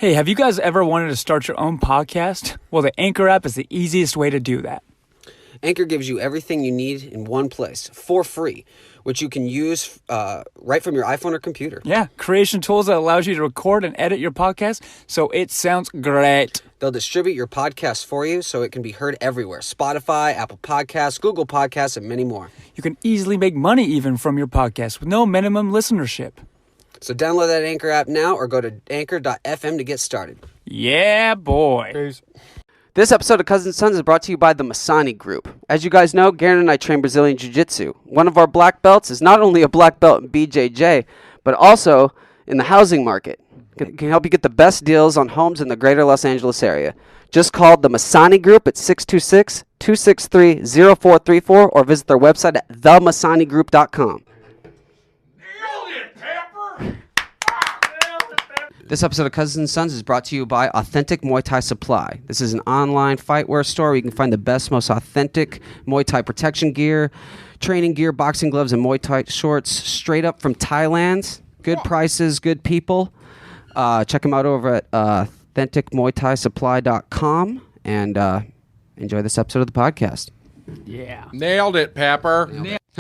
Hey, have you guys ever wanted to start your own podcast? Well, the Anchor app is the easiest way to do that. Anchor gives you everything you need in one place for free, which you can use right from your iPhone or computer. Yeah, creation tools that allows you to record and edit your podcast so it sounds great. They'll distribute your podcast for you so it can be heard everywhere. Spotify, Apple Podcasts, Google Podcasts, and many more. You can easily make money even from your podcast with no minimum listenership. So download that Anchor app now or go to anchor.fm to get started. Yeah, boy. Peace. This episode of Cousins Sons is brought to you by the Masani Group. As you guys know, Garon and I train Brazilian Jiu-Jitsu. One of our black belts is not only a black belt in BJJ, but also in the housing market. Can help you get the best deals on homes in the greater Los Angeles area. Just call the Masani Group at 626-263-0434 or visit their website at themassanigroup.com. This episode of Cousins & Sons is brought to you by Authentic Muay Thai Supply. This is an online fightwear store where you can find the best, most authentic Muay Thai protection gear, training gear, boxing gloves, and Muay Thai shorts straight up from Thailand. Good prices, good people. Check them out over at authenticmuaythaisupply.com and enjoy this episode of the podcast. Yeah. Nailed it, Pepper.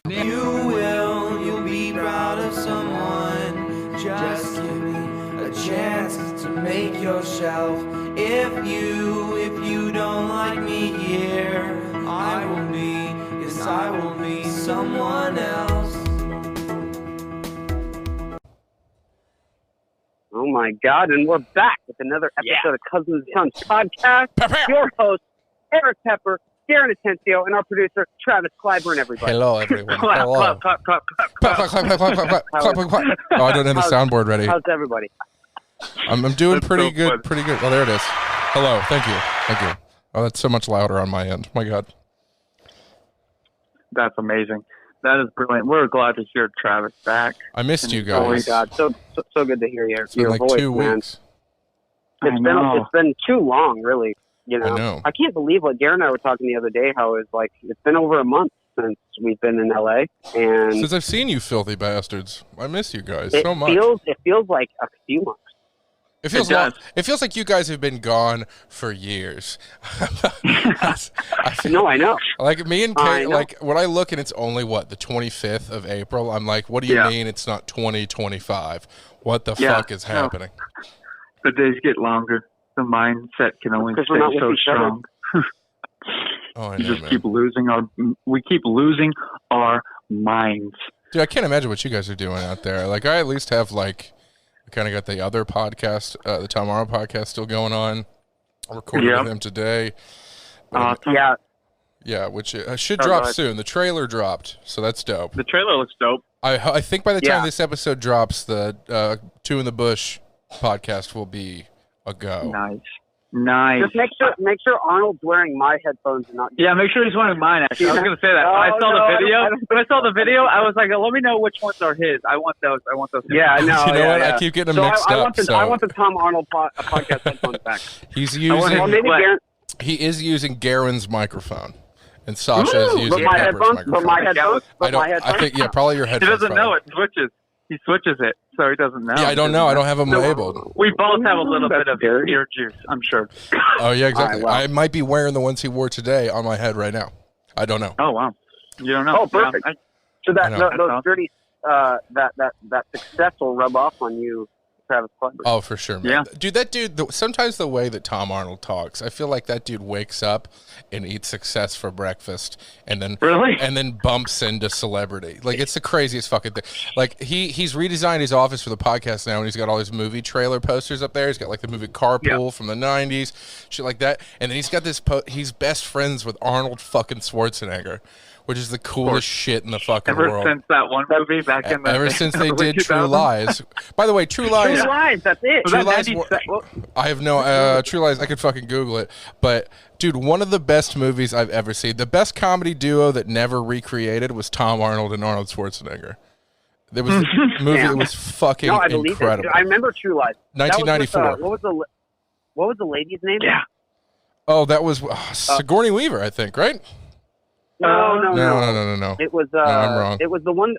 You'll be proud of someone. Just give me a chance to make yourself. If you don't like me here, I will be someone else. Oh my God, and we're back with another episode of Cousins & Sons podcast. Your host, Eric Pepper, Garon Atencio, and our producer, Travis Clyburn, everybody. Hello, everyone. Clap, clap, clap, clap, clap, clap. Clap. Oh, I don't have the soundboard ready. How's everybody? I'm doing pretty good. Oh, there it is. Hello. Thank you. Oh, that's so much louder on my end. My God. That's amazing. That is brilliant. We're glad to hear Travis back. I missed you Oh my guys. God, so good to hear It's been like voice, 2 man. weeks. It's been too long, really. You know, I know. I can't believe what Garon and I were talking the other day. How it's like it's been over a month since we've been in LA, and Since I've seen you filthy bastards, I miss you guys it so much. feels like a few months. It feels does. it feels like you guys have been gone for years. No, I know. Like me and I Kate, know. like when I look and it's only the 25th of April, I'm like, what do you Yeah. mean it's not 2025? What the Yeah. fuck is happening? The days get longer. The mindset can only Because stay we're not with so each other. strong. Oh, I We know, just man. keep losing our minds. Dude, I can't imagine what you guys are doing out there. Like, I at least have I kind of got the other podcast, the Tom Arnold podcast, still going on. I'm recording Yeah. with him today. But Yeah, yeah, which should Oh, drop nice. soon. The trailer dropped, so that's dope. The trailer looks dope. I think by the time Yeah. this episode drops, the Two in the Bush podcast will be a go. Nice. just make sure Arnold's wearing my headphones and not. Yeah, make sure he's wearing mine, actually. I was going to say that. When I Oh, saw no, the video, I don't- when I saw the video, I was like, let me know which ones are his. I want those. Yeah, no. You know yeah, what? yeah. I keep getting them So mixed I up. want the So I want the Tom Arnold podcast headphones back. he's Well, using maybe Garon. he is using Garon's microphone, and Sasha is using But my Pepper's headphones. microphone. But my headphones. I But don't. my headphones. I think probably your He headphones. doesn't know probably. it switches. He switches it, so he doesn't know. Yeah, I don't know. I don't have them So, labeled. We both have a little bit of dirty. ear juice, I'm sure. Oh yeah, exactly. All right, well. I might be wearing the ones he wore today on my head right now. I don't know. Oh, wow. You don't know. Oh, perfect. Yeah, So I know. those dirty that success will rub off on you, Travis Clyburn. Oh, for sure, man. Yeah. Dude, that dude, sometimes the way that Tom Arnold talks, I feel like that dude wakes up and eats success for breakfast and then Really? and then bumps into celebrity. Like, it's the craziest fucking thing. Like, he's redesigned his office for the podcast now, and he's got all his movie trailer posters up there. He's got, like, the movie Carpool from the 90s, shit like that. And then he's got this, he's best friends with Arnold fucking Schwarzenegger, which is the coolest shit in the fucking world. Ever since that one movie back in the Ever since they early did True 2000s? Lies. By the way, True Lies. True Lies, that's it. Was True that Lies. 90 I have no True Lies. I could fucking Google it, but dude, one of the best movies I've ever seen. The best comedy duo that never recreated was Tom Arnold and Arnold Schwarzenegger. There was a movie that was fucking No, I believe incredible. it. I remember True Lies. That was with, 1994. what was the lady's name? Yeah. Oh, that was Sigourney Weaver, I think, right? No. It was I'm wrong. It was the one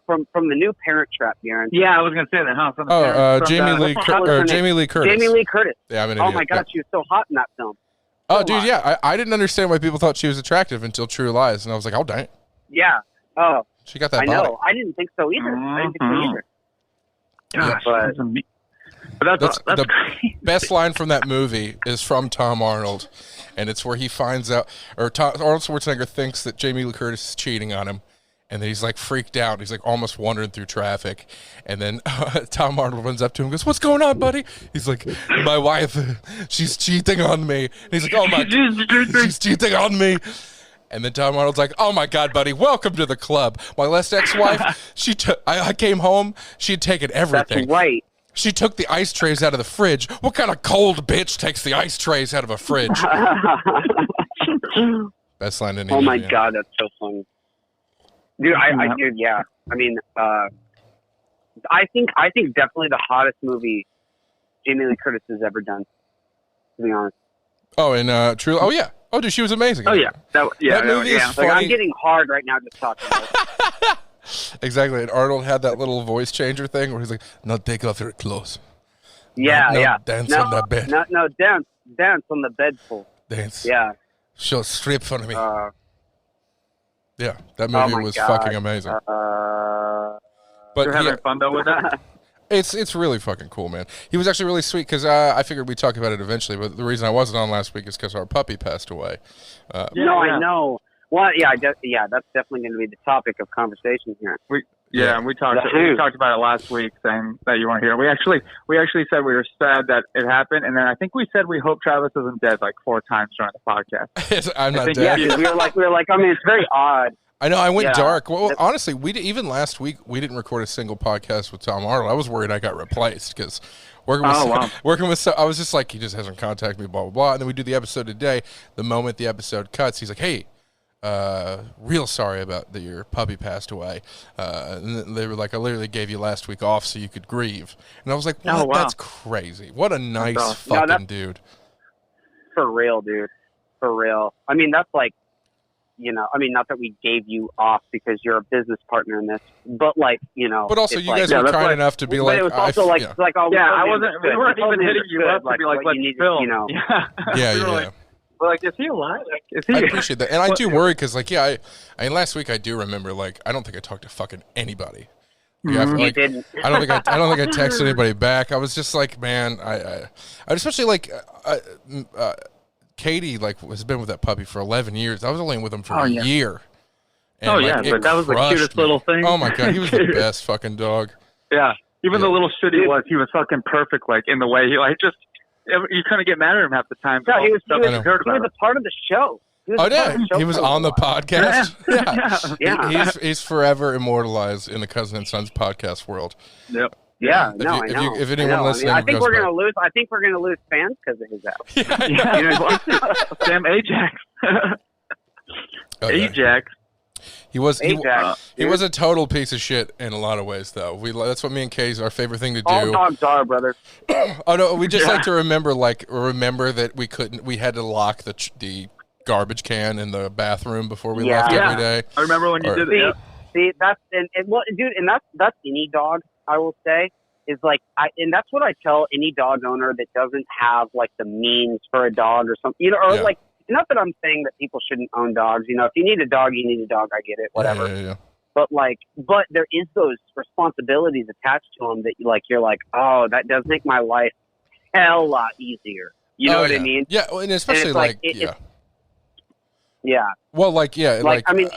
from the new Parent Trap, Aaron. Yeah, I was gonna say that. Huh? Jamie Lee Curtis. Jamie Lee Curtis. Yeah, I'm an idiot. Oh my God, she was so hot in that film. Oh, dude, yeah. I didn't understand why people thought she was attractive until True Lies, and I was like, oh, dang. Yeah. Oh. She got that I body. know. I didn't think so either. Gosh, But that's the best line from that movie is from Tom Arnold, and it's where he finds out, Arnold Schwarzenegger thinks that Jamie Lee Curtis is cheating on him, and then he's like freaked out. He's like almost wandering through traffic, and then Tom Arnold runs up to him and goes, "What's going on, buddy?" He's like, "My wife, she's cheating on me." And he's like, "Oh my, she's cheating on me." And then Tom Arnold's like, "Oh my God, buddy, welcome to the club. My last ex-wife, I came home, she'd taken everything. That's right. She took the ice trays out of the fridge. What kind of cold bitch takes the ice trays out of a fridge?" Best line in Oh my God, that's so funny. Dude, dude, yeah. I mean, I think definitely the hottest movie Jamie Lee Curtis has ever done, to be honest. Oh, and True. Oh yeah. Oh, dude, she was amazing. Oh yeah. That movie is funny. Like, I'm getting hard right now just talking about it. Exactly. And Arnold had that little voice changer thing where he's like, "No, take off your clothes." Yeah. Dance on the bed. No, dance on the bed full. Dance. Yeah. She'll strip for me. Yeah, that movie was fucking amazing. You're But having fun though with that? It's really fucking cool, man. He was actually really sweet because I figured we'd talk about it eventually, but the reason I wasn't on last week is because our puppy passed away. I know. Well, that's definitely going to be the topic of conversation here. We talked about it last week, saying that you weren't here. We actually said we were sad that it happened, and then I think we said we hope Travis isn't dead like 4 times during the podcast. I'm not dead. Yeah, we were like, I mean, it's very odd. I know, I went dark. Well, honestly, even last week, we didn't record a single podcast with Tom Arnold. I was worried I got replaced because working with I was just like, he just hasn't contacted me, blah, blah, blah. And then we do the episode today. The moment the episode cuts, he's like, "Hey, real sorry about that your puppy passed away." And they were like, "I literally gave you last week off so you could grieve." And I was like, "What? That's crazy. What a nice fucking dude." For real, dude. For real. I mean, that's like, not that we gave you off because you're a business partner in this, but like, But also, you guys were kind enough to be like, it was also we weren't even hitting you up to be like, let's film. Yeah. We're like, is he alive? I appreciate that, and I do worry because, like, I mean, last week I do remember, like, I don't think I talked to fucking anybody. Yeah, you didn't. I don't think I texted anybody back. I was just like, man, I especially like. Katie has been with that puppy for 11 years. I was only with him for a year. And, but that was the cutest little thing. Oh my God, he was the best fucking dog. Yeah, even the little shit he was fucking perfect. Like in the way he you couldn't get mad at him half the time. Yeah, he was a part of the show. He was on the podcast. Yeah. He's forever immortalized in the Cousin and Sons podcast world. Yep. Yeah, I know. If anyone listening, I think we're gonna lose. I think we're gonna lose fans because of his out. Sam Ajax. Ajax. He was a total piece of shit in a lot of ways, though. That's what me and Kay's our favorite thing to do. All dogs are, brother. Oh no, we just like to remember that we had to lock the garbage can in the bathroom before we left every day. I remember when you did it. See, that's that's any dog. I will say is like, and that's what I tell any dog owner that doesn't have like the means for a dog or something, like, not that I'm saying that people shouldn't own dogs, if you need a dog, you need a dog. I get it, whatever. Yeah. But there is those responsibilities attached to them that you're like, oh, that does make my life hell lot easier. You know what I mean? Yeah. And especially yeah. Well, I mean,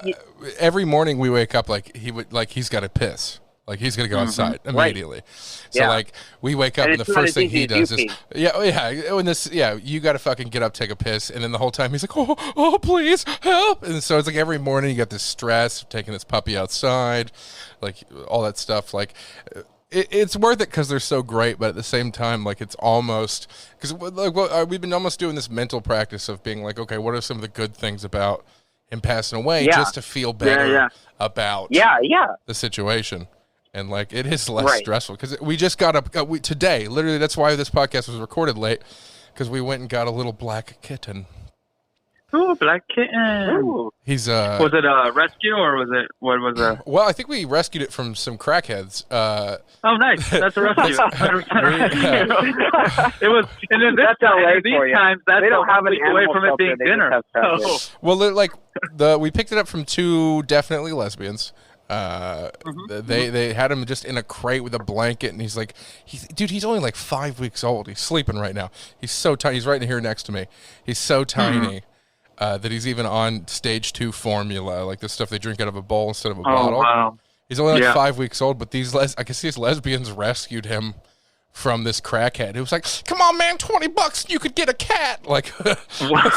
every morning we wake up he's got to piss. Like, he's going to go outside immediately. So, we wake up and the first thing he does is, you got to fucking get up, take a piss. And then the whole time he's like, oh, please, help. And so it's like every morning you got this stress of taking this puppy outside, like all that stuff. Like, it's worth it because they're so great. But at the same time, like, it's almost, because we've been almost doing this mental practice of being like, okay, what are some of the good things about him passing away just to feel better about the situation. And, like, it is less stressful because we just got up today. Literally, that's why this podcast was recorded late, because we went and got a little black kitten. Ooh, black kitten. Ooh. He's Was it a rescue or was it what was it? Well, I think we rescued it from some crackheads. Oh, nice. That's a rescue. 100% rescue. It was. And then That's LA these for you. times, that's They don't a have an week away animal from it shelter, being they just dinner. have predators. So, Well, we picked it up from 2 definitely lesbians. They had him just in a crate with a blanket, and he's like, he's only like 5 weeks old. He's sleeping right now. He's so tiny. He's right in here next to me. He's so tiny that he's even on stage 2 formula, like the stuff they drink out of a bowl instead of a bottle. wow. He's only like 5 weeks old, but I can see his lesbians rescued him from this crackhead. It was like, come on, man, $20, you could get a cat. Like, Wow.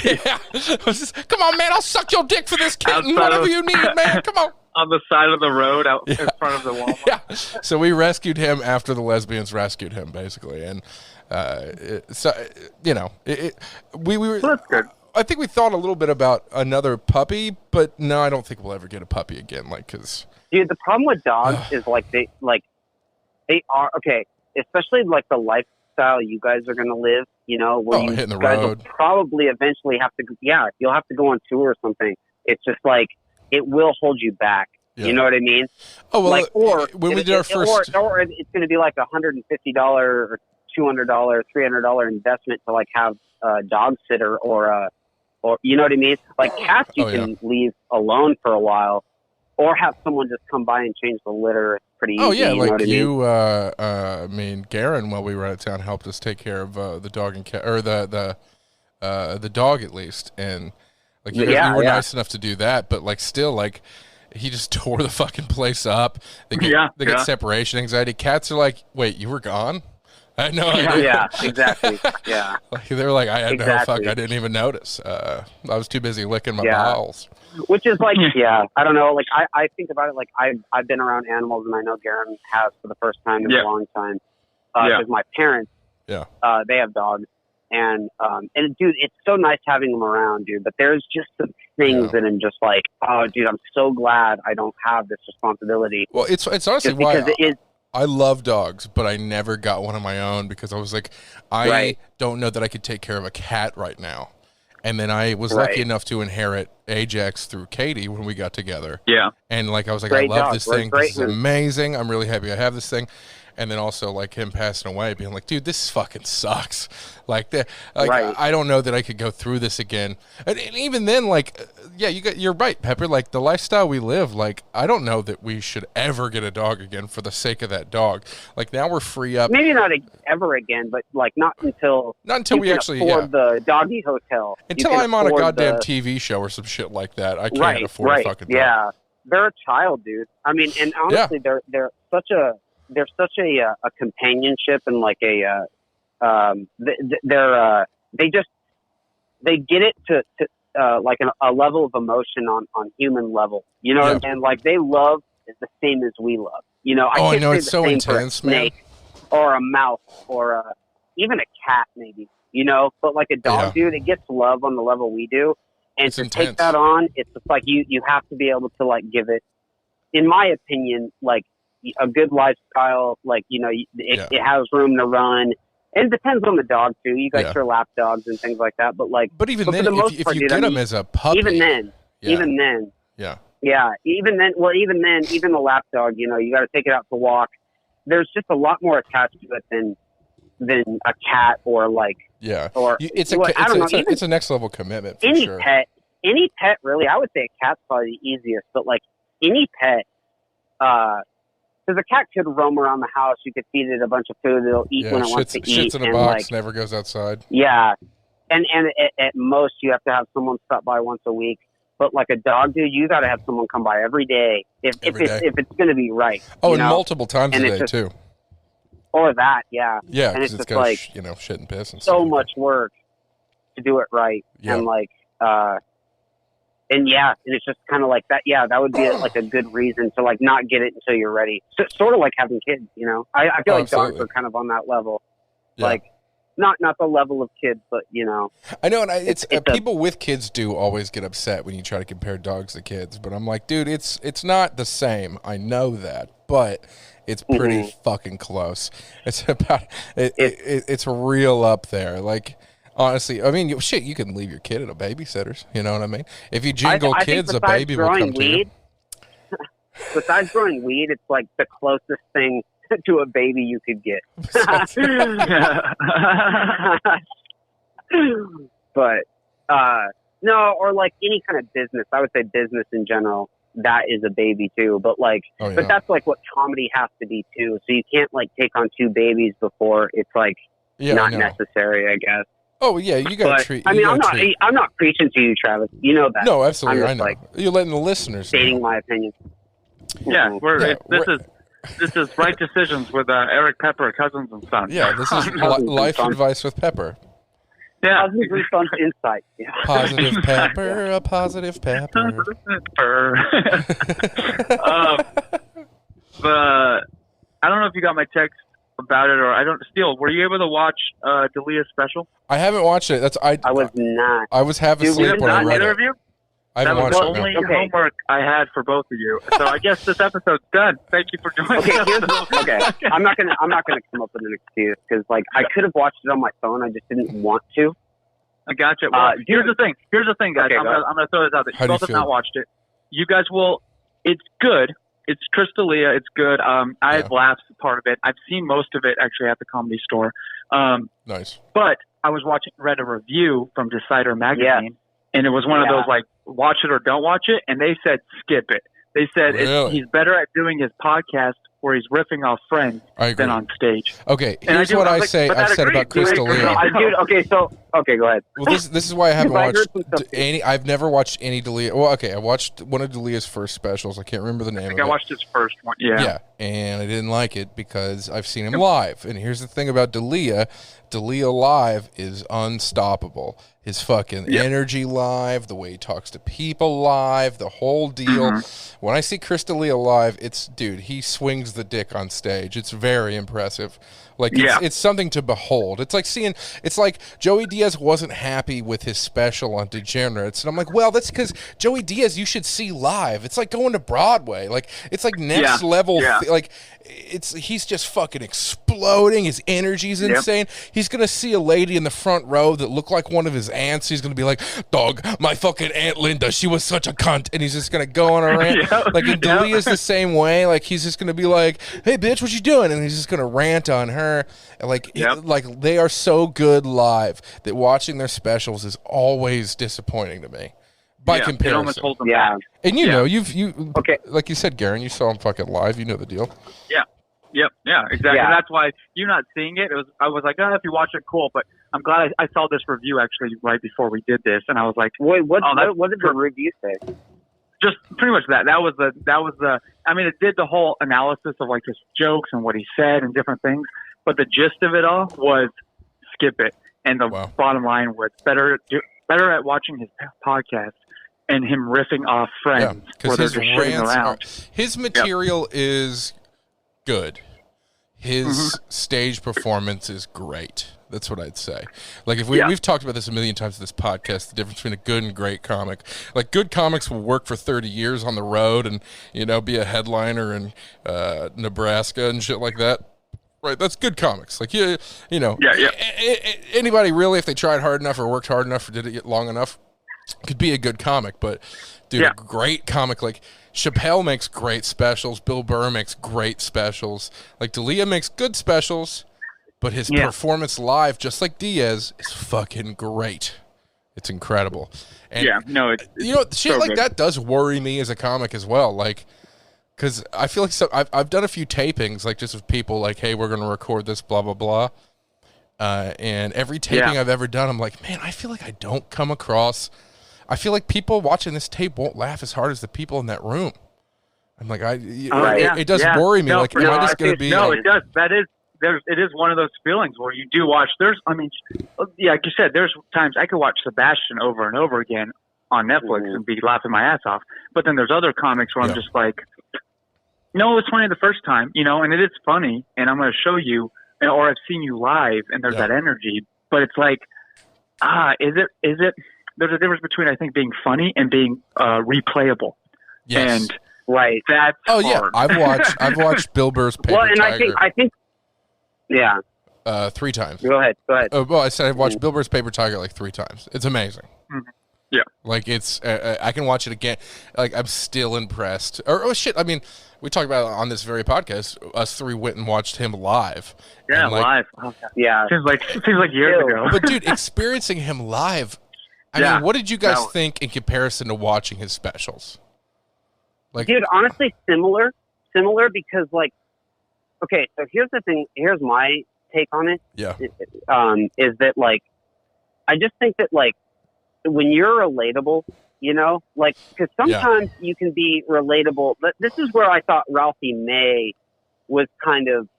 yeah. It was just, come on, man, I'll suck your dick for this kitten, Outside whatever of- you need, man. Come on. On the side of the road out in front of the Walmart. Yeah. So we rescued him after the lesbians rescued him, basically, and we were. That's good. I think we thought a little bit about another puppy, but no, I don't think we'll ever get a puppy again. Like, cause Dude, the problem with dogs is they are okay, especially like the lifestyle you guys are gonna live. You know, where you hitting the guys road. will probably eventually have to. Yeah, you'll have to go on tour or something. It's just like it will hold you back. Yeah. You know what I mean? Oh well, Like, or when we did our first, or it's going to be like $150 or $200, $300 investment to like have a dog sitter or you know what I mean? Like cats, you can leave alone for a while, or have someone just come by and change the litter. It's pretty easy. oh yeah, you know like what you, I mean? Garon, while we were out of town, helped us take care of the dog and cat, or the dog at least, and like you were nice enough to do that, but like still like. He just tore the fucking place up. They get separation anxiety. Cats are like, wait, you were gone? I had no idea. Yeah, exactly. Yeah. Like, they were like, I had Exactly. I didn't even notice. I was too busy licking my bowels. Which is like, I don't know. Like I think about it. Like I've been around animals, and I know Garon has for the first time in a long time. Because my parents, they have dogs, and dude, it's so nice having them around, dude. But there's just some things that I'm just like, oh, dude, I'm so glad I don't have this responsibility. Well, it's honestly Just why because I love dogs, but I never got one of my own because I was like, I don't know that I could take care of a cat right now. And then I was lucky enough to inherit Ajax through Katie when we got together. Yeah. And like I was like, Great I love dog. this thing. Great This is amazing. I'm really happy I have this thing. And then also like him passing away, being like, dude, this fucking sucks. Like, I don't know that I could go through this again. And even then, like, you're right, Pepper. Like the lifestyle we live, like I don't know that we should ever get a dog again for the sake of that dog. Like now we're free up. Maybe not ever again, but like not until we actually afford the doggy hotel. Until I'm on a goddamn TV show or some shit like that, I can't afford a fucking dog. Yeah, they're a child, dude. I mean, and honestly, they're such a companionship and like they get it to like a level of emotion on human level. You know what I'm saying? Like they love is the same as we love. You know, I can't say it's the so same intense, for a snake or a mouse or even a cat maybe. You know, but like a dog, dude, it gets love on the level we do. And it's to intense. take that on, it's just like you have to be able to like give it, in my opinion, like a good lifestyle. Like, you know, it has room to run. And it depends on the dog too. You guys are lap dogs and things like that. But like, but even then, for the most if part, you dude, get them as a puppy, even then, even then, even the lap dog, you know, you got to take it out to walk. There's just a lot more attached to it than a cat or like, or it's a next level commitment. For any sure. Any pet really. I would say a cat's probably the easiest, but like any pet, because a cat could roam around the house. You could feed it a bunch of food. It'll eat when it wants to eat. Shits in a box, never goes outside. Yeah. And at most, you have to have someone stop by once a week. But like a dog, dude, you got to have someone come by every day if it's going to be right. Oh, and multiple times a day, too. Or that, yeah. Yeah, and it's just got like, shit and piss and so much work to do it right. Yeah. And like, and it's just kind of like that. Yeah, that would be like a good reason to like not get it until you're ready. So, sort of like having kids, you know. I feel like dogs are kind of on that level, like not the level of kids, but you know. I know, and it's people with kids do always get upset when you try to compare dogs to kids, but I'm like, dude, it's not the same. I know that, but it's pretty fucking close. It's about it's real up there. Like Honestly, I mean, shit, you can leave your kid at a babysitter's. You know what I mean? If you jingle I kids, think a baby will come weed, to you. Besides growing weed, it's like the closest thing to a baby you could get. But no, or like any kind of business. I would say business in general. That is a baby too. But like, but that's like what comedy has to be too. So you can't like take on 2 babies before it's like not necessary, I guess. Oh yeah, you gotta treat. I mean, I'm not preaching to you, Travis. You know that. No, absolutely. I'm I know. Like, you're letting the listeners stating my opinion. Yeah, this is Right Decisions with Eric Pepper, Cousins and Sons. Yeah, this is life advice with Pepper. Yeah, positive response insight. Yeah. Positive Pepper, a positive Pepper. But I don't know if you got my text about it, or I don't. Steele, were you able to watch D'Elia's special? I haven't watched it. I was not. I was half asleep when I read it. I haven't watched it. That was the only homework I had for both of you. So I guess this episode's done. Thank you for joining us. Okay. I'm not gonna come up with an excuse because like I could have watched it on my phone. I just didn't want to. I gotcha. Well, here's the thing, guys. Okay, I'm gonna throw this out there. You both have not watched it. You guys will. It's good. It's Chris D'Elia. It's good. I had laughs part of it. I've seen most of it actually at the Comedy Store. Nice. But I was read a review from Decider magazine, and it was one of those like watch it or don't watch it, and they said skip it. They said he's better at doing his podcast where he's riffing off friends than on stage. Okay, here's what I say. I've said about Chris D'Elia. Okay, go ahead. Well, this is why I haven't watched any. I've never watched any D'Elia. Well, okay, I watched one of D'Elia's first specials. I can't remember the name of it. I watched his first one. Yeah, and I didn't like it because I've seen him live. And here's the thing about D'Elia. D'Elia live is unstoppable. His fucking energy live, the way he talks to people live, the whole deal. When I see Chris D'Elia live, dude, he swings the dick on stage. It's very impressive. Like, it's something to behold. It's like Joey Diaz wasn't happy with his special on Degenerates. And I'm like, well, that's because Joey Diaz, you should see live. It's like going to Broadway. Like, it's like next level. Like, he's just fucking exploding. His energy's insane. He's going to see a lady in the front row that looked like one of his aunts. He's going to be like, dog, my fucking Aunt Linda, she was such a cunt. And he's just going to go on a rant. Like, and D'Elia's the same way. Like, he's just going to be like, hey, bitch, what you doing? And he's just going to rant on her. Like, like they are so good live that watching their specials is always disappointing to me. By comparison. It almost holds them back. And you know, you like you said, Garon, you saw him fucking live. You know the deal. Yeah, exactly. Yeah. That's why you not seeing it. I was like, if you watch it, cool. But I'm glad I saw this review actually right before we did this, and I was like, wait, what did the review say? Just pretty much that. That was the. I mean, it did the whole analysis of like his jokes and what he said and different things. But the gist of it all was skip it. And the bottom line was better at watching his podcast and him riffing off friends where they're just shitting around. His material is good. His stage performance is great. That's what I'd say. Like, if we've talked about this a million times in this podcast, the difference between a good and great comic. Like, good comics will work for 30 years on the road and, you know, be a headliner in Nebraska and shit like that. Right, that's good comics. Like, you know, anybody really, if they tried hard enough or worked hard enough or did it long enough, could be a good comic. But, dude, a great comic, like, Chappelle makes great specials. Bill Burr makes great specials. Like, D'Elia makes good specials, but his performance live, just like Diaz, is fucking great. It's incredible. And, you know, shit so like that does worry me as a comic as well. Like, because I feel like I've done a few tapings, like just with people like, hey, we're going to record this, blah, blah, blah. And every taping I've ever done, I'm like, man, I feel like I don't come across. I feel like people watching this tape won't laugh as hard as the people in that room. I'm like, it does worry me. Like, am I just going to be? No, it does. It is one of those feelings where you do watch. Like you said, there's times I could watch Sebastian over and over again on Netflix and be laughing my ass off. But then there's other comics where I'm just like, no, it was funny the first time, you know, and it is funny, and I'm going to show you, or I've seen you live, and there's that energy. But it's like, is it? There's a difference between, I think, being funny and being replayable. Yes. And that's hard. I've watched Bill Burr's Paper Tiger. I think, 3 times. Go ahead. Well, I said I've watched Bill Burr's Paper Tiger like 3 times. It's amazing. Mm-hmm. Yeah. Like, it's, I can watch it again. Like, I'm still impressed. Oh, shit. I mean, we talked about it on this very podcast. Us 3 went and watched him live. Yeah, and, like, live. Yeah. Seems like years ago. But, dude, experiencing him live, I mean, what did you guys think in comparison to watching his specials? Like, dude, honestly, similar because, like, okay, so here's the thing. Here's my take on it. Yeah. Is that, like, I just think that, like, when you're relatable, you know, like, because sometimes you can be relatable. But this is where I thought Ralphie May was kind of,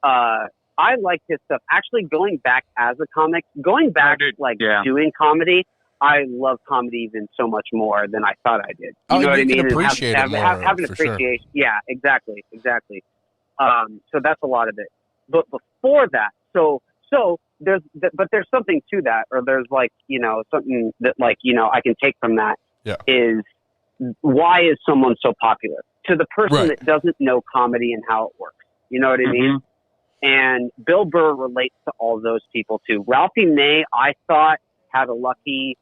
I liked his stuff. Actually, going back as a comic, doing comedy, I love comedy even so much more than I thought I did. You know what I mean? Appreciate it more, have an for sure. appreciation. Yeah, exactly. So that's a lot of it. But before that, so there's something to that, or there's, like, you know, something that, like, you know, I can take from that is why is someone so popular to the person that doesn't know comedy and how it works. You know what I mean? And Bill Burr relates to all those people too. Ralphie May, I thought, had a lucky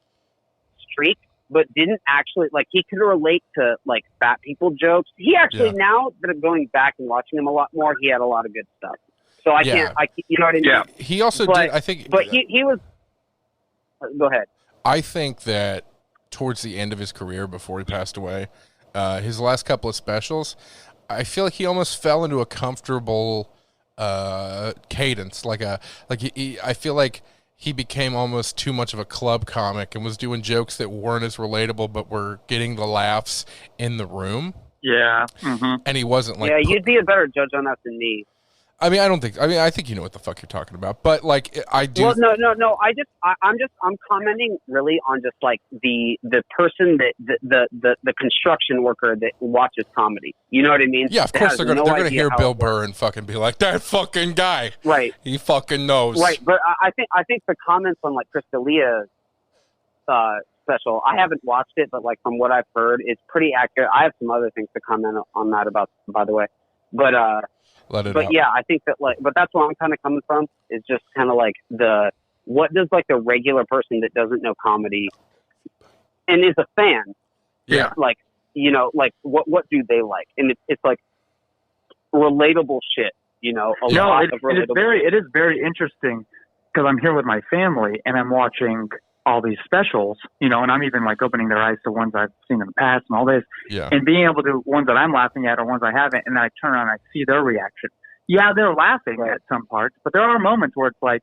streak, but didn't actually, like, he could relate to, like, fat people jokes. He actually, now that I'm going back and watching him a lot more, he had a lot of good stuff. So I can't, you know what I mean? Yeah. He also did, I think. But he was, go ahead. I think that towards the end of his career, before he passed away, his last couple of specials, I feel like he almost fell into a comfortable cadence. I feel like he became almost too much of a club comic and was doing jokes that weren't as relatable, but were getting the laughs in the room. Yeah. And he wasn't like... Yeah, you'd be a better judge on that than me. I mean, I think you know what the fuck you're talking about, but, like, I do. Well, no. I'm commenting really on just, like, the person that the construction worker that watches comedy. You know what I mean? Yeah, of course they're gonna hear Bill Burr and fucking be like, that fucking guy. Right. He fucking knows. Right, but I think the comments on, like, Chris D'Elia's special, I haven't watched it, but, like, from what I've heard, it's pretty accurate. I have some other things to comment on that about, by the way, but yeah, I think that, like, but that's where I'm kind of coming from, is just kind of like what does, like, the regular person that doesn't know comedy and is a fan, like, you know, like, what do they like? And it's like relatable shit, you know, it is very interesting because I'm here with my family and I'm watching all these specials, you know, and I'm even, like, opening their eyes to ones I've seen in the past and all this, and being able to ones that I'm laughing at or ones I haven't, and then I turn around and I see their reaction. Yeah, they're laughing at some parts, but there are moments where it's like,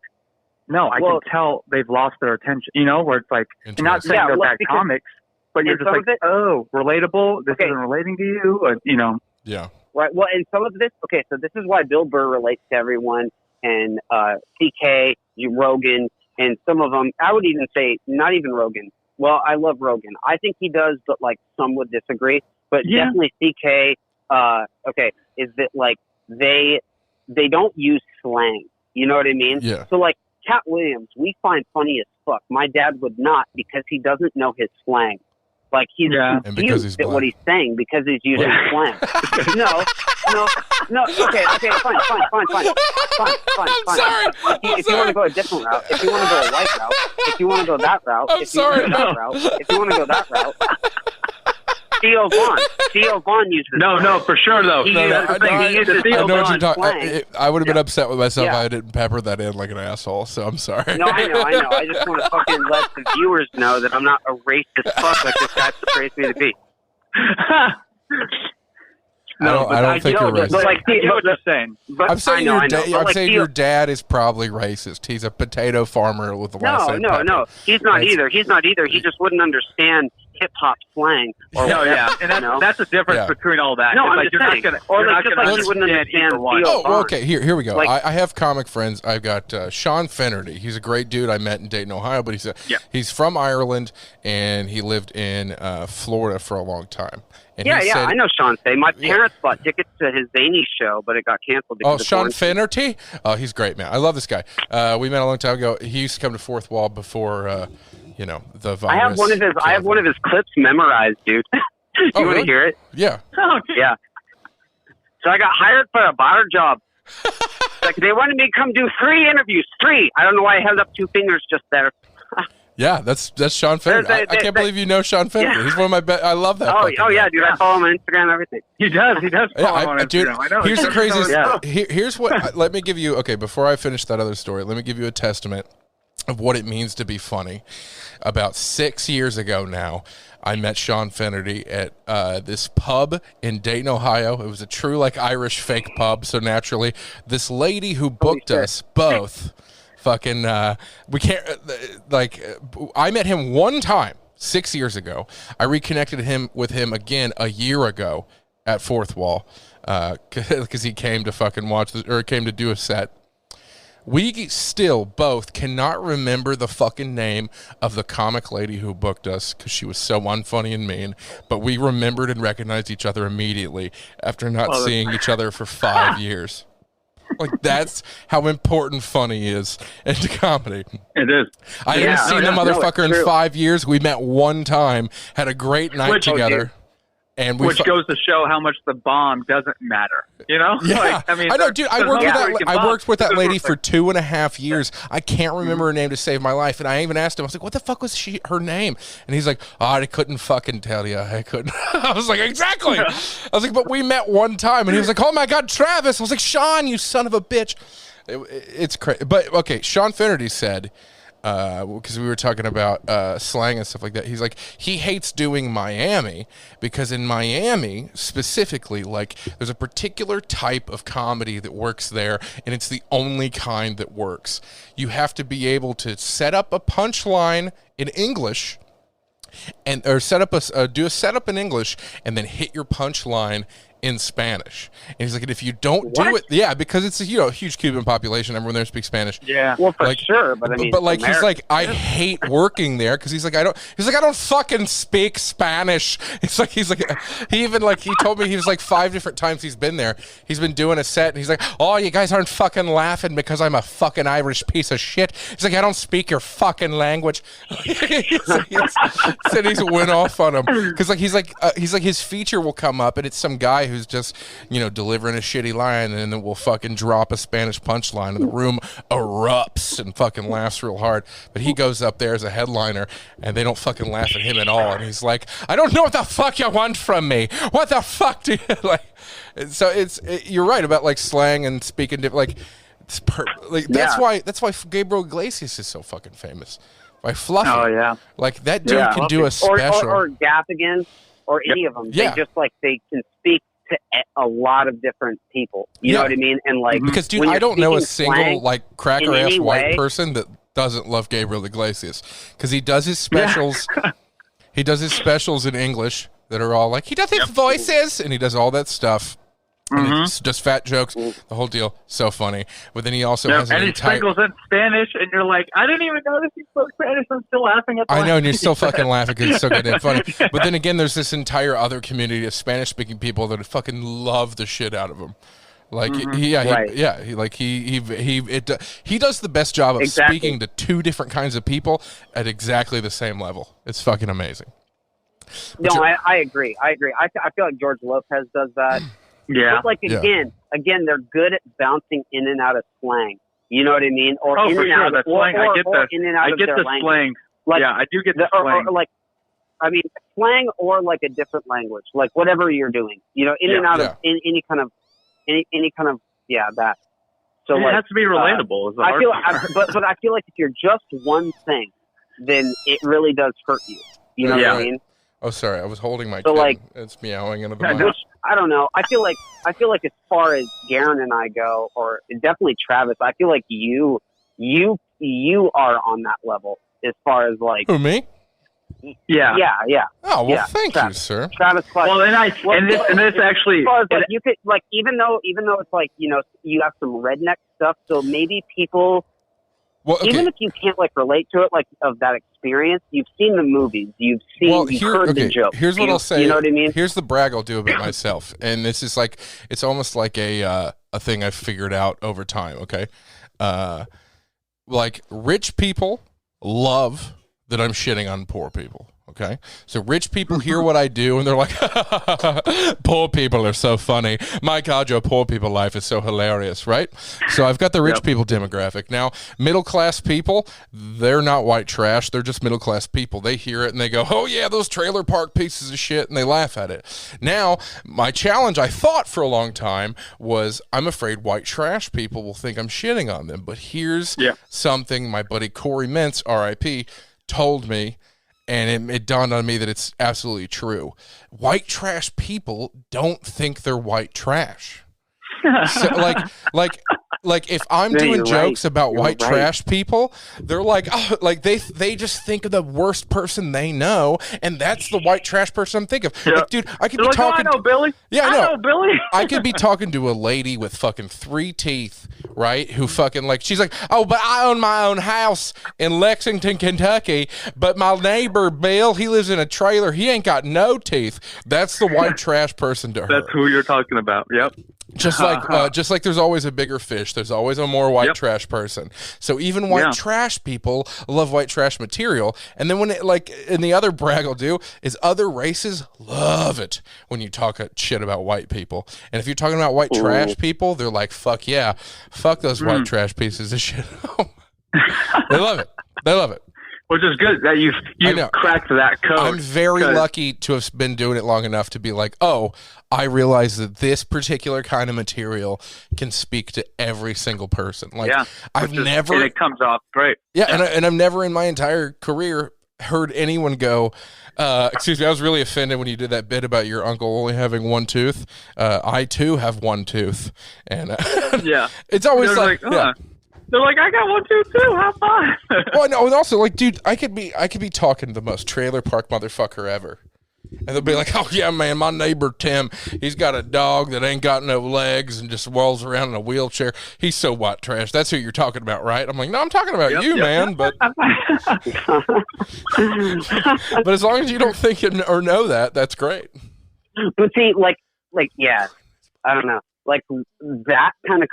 no, I can tell they've lost their attention, you know, where it's like, you're not saying they're bad comics, but you're just like, oh, relatable, this isn't relating to you, or, you know. Yeah. Right, well, and some of this, so this is why Bill Burr relates to everyone, and CK, Rogan, and some of them, I would even say, not even Rogan. Well, I love Rogan. I think he does, but, like, some would disagree. But definitely CK, is that, like, they don't use slang. You know what I mean? Yeah. So, like, Cat Williams, we find funny as fuck. My dad would not, because he doesn't know his slang. Like, he's confused at what he's saying because he's using slang. No. Okay, fine. Sorry. If you want to go a different route, if you want to go a white route, if you want to go that route, if you want to go that route, Theo Vaughn uses No, for sure, though. I would have been upset with myself if I didn't pepper that in like an asshole, so I'm sorry. No, I know. I just want to fucking let the viewers know that I'm not a racist fuck like this guy portrays me to be. I don't think you're racist. But, like, I know what you're saying. I'm saying your dad is probably racist. He's a potato farmer with the last name Pepper. No. He's not either. He just wouldn't understand hip-hop slang. And that's the difference between all that. No, I'm like, just saying. He wouldn't understand Theo Vaughn. Okay, here we go. Like, I have comic friends. I've got Sean Finnerty. He's a great dude I met in Dayton, Ohio, but he's from Ireland, and he lived in Florida for a long time. And I know Sean Fay. My parents bought tickets to his Zany show, but it got canceled. Sean Finnerty? Oh, he's great, man. I love this guy. We met a long time ago. He used to come to Fourth Wall before, the virus. I have one of his clips memorized, dude. You want to hear it? Yeah. Yeah. So I got hired for a bar job. like, they wanted me to come do 3 interviews. 3. I don't know why I held up 2 fingers just there. Yeah, that's Sean Finnery. I can't believe you know Sean Finnery. Yeah. He's one of my I love that. Oh yeah, dude. I follow him on Instagram and everything. He does follow on Instagram. Dude, I know. here's the craziest. Yeah. Here's what. Let me give you. Okay, before I finish that other story, let me give you a testament of what it means to be funny. About 6 years ago now, I met Sean Finnery at this pub in Dayton, Ohio. It was a true like Irish fake pub. So naturally, this lady who booked us both. Fucking, we can't, I met him one time 6 years ago. I reconnected with him again a year ago at Fourth Wall, because he came to fucking came to do a set. We still both cannot remember the fucking name of the comic lady who booked us because she was so unfunny and mean, but we remembered and recognized each other immediately after not seeing each other for 5 years. Like, that's how important funny is into comedy. It is. I haven't seen the motherfucker in 5 years. We met one time, had a great night together. And which goes to show how much the bomb doesn't matter, you know? Yeah, like, I mean, I know, dude. I worked with that lady for 2.5 years. I can't remember her name to save my life. And I even asked him, I was like, "What the fuck was her name?" And he's like, "Oh, I couldn't fucking tell you. I couldn't." I was like, "Exactly." I was like, "But we met one time." And he was like, "Oh my God, Travis." I was like, "Sean, you son of a bitch." It's crazy. But okay, Sean Finnery said, because we were talking about slang and stuff like that. He's like, he hates doing Miami because in Miami specifically, like, there's a particular type of comedy that works there, and it's the only kind that works. You have to be able to set up a punchline in English, or do a setup in English, and then hit your punchline in Spanish. And he's like, and if you don't do it, because it's a huge Cuban population, everyone there speaks Spanish. Yeah, well, for sure, but I mean, he's like, I hate working there because I don't fucking speak Spanish. He told me he was like 5 different times he's been there. He's been doing a set, and he's like, "Oh, you guys aren't fucking laughing because I'm a fucking Irish piece of shit." He's like, "I don't speak your fucking language." Said he's went off on him because he's like his feature will come up, and it's some guy who's just delivering a shitty line, and then we'll fucking drop a Spanish punchline, and the room erupts and fucking laughs real hard. But he goes up there as a headliner, and they don't fucking laugh at him at all. And he's like, "I don't know what the fuck you want from me. What the fuck do you like?" So you're right about like slang and speaking different. That's why Gabriel Iglesias is so fucking famous. By Fluffy. Oh yeah. Like that dude can do a special. Or Gaffigan, or any of them. Yeah. They can speak to a lot of different people. You know what I mean? And like, because dude, I don't know a single like cracker ass white person that doesn't love Gabriel Iglesias, because he does his specials. He does his specials in English that are all like, he does his voices, and he does all that stuff. And it's just fat jokes, the whole deal. So funny. But then he also has an he sprinkles in Spanish, and you're like, I didn't even notice he spoke Spanish. I'm still laughing at the I know, and you're still fucking laughing because it's so good and funny. But then again, there's this entire other community of Spanish-speaking people that fucking love the shit out of him. Like, he does the best job of speaking to 2 different kinds of people at exactly the same level. It's fucking amazing. No, I agree. I feel like George Lopez does that. Yeah. But like again, they're good at bouncing in and out of slang. You know what I mean? Or in and out of slang. I get the slang. Like, I do get the slang. Or like, I mean, slang or like a different language, like whatever you're doing. In and out of any kind of that. So it has to be relatable. But I feel like if you're just one thing, then it really does hurt you. You know what I mean? Oh, sorry. I was holding my kid. It's meowing into the mic. I don't know. I feel like as far as Garon and I go, or definitely Travis, I feel like you are on that level as far as like. Who, me? Yeah. Oh, well, thank you, sir. Travis. Well, this actually, like, you could like even though it's like you have some redneck stuff, so maybe people. Well, okay. Even if you can't like relate to it, like of that experience, you've seen the movies, you've heard the joke. Here's what I'll say. You know what I mean? Here's the brag I'll do about myself, and this is like it's almost like a thing I've figured out over time. Okay, like rich people love that I'm shitting on poor people. Okay, so rich people hear what I do and they're like, poor people are so funny. My God, your poor people life is so hilarious, right? So I've got the rich people demographic. Now, middle class people, they're not white trash. They're just middle class people. They hear it and they go, oh yeah, those trailer park pieces of shit, and they laugh at it. Now, my challenge, I thought for a long time, was I'm afraid white trash people will think I'm shitting on them. But here's something my buddy Corey Mintz, R.I.P., told me. And it dawned on me that it's absolutely true. White trash people don't think they're white trash. So, like if I'm doing jokes about white trash people, they're like, oh, like they just think of the worst person they know, and that's the white trash person I'm thinking of. Yeah. Like, dude, I could be talking. Oh, I know Billy. Yeah, I know Billy. I could be talking to a lady with fucking 3 teeth, right? Who fucking like, she's like, oh, but I own my own house in Lexington, Kentucky, but my neighbor Bill, he lives in a trailer. He ain't got no teeth. That's the white trash person to her. That's who you're talking about. Yep. Just like there's always a bigger fish, there's always a more white trash person. So even white trash people love white trash material. And then when it, like, and the other brag I'll do is other races love it when you talk shit about white people. And if you're talking about white trash people, they're like, fuck yeah, fuck those white trash pieces of shit. They love it. They love it. Which is good that you've cracked that code. I'm very lucky to have been doing it long enough to be like, oh, I realize that this particular kind of material can speak to every single person. Like, I've never, and it comes off great. Yeah, and I've never in my entire career heard anyone go, excuse me, I was really offended when you did that bit about your uncle only having one tooth. I too have one tooth, and it's always like They're like, I got one too. How fun? Well, no, and also like, dude, I could be talking to the most trailer park motherfucker ever, and they'll be like, oh yeah, man, my neighbor Tim, he's got a dog that ain't got no legs and just whirls around in a wheelchair. He's so white trash. That's who you're talking about, right? I'm like, no, I'm talking about you, man. But but as long as you don't think or know that, that's great. But see, like yeah, I don't know, like that kind of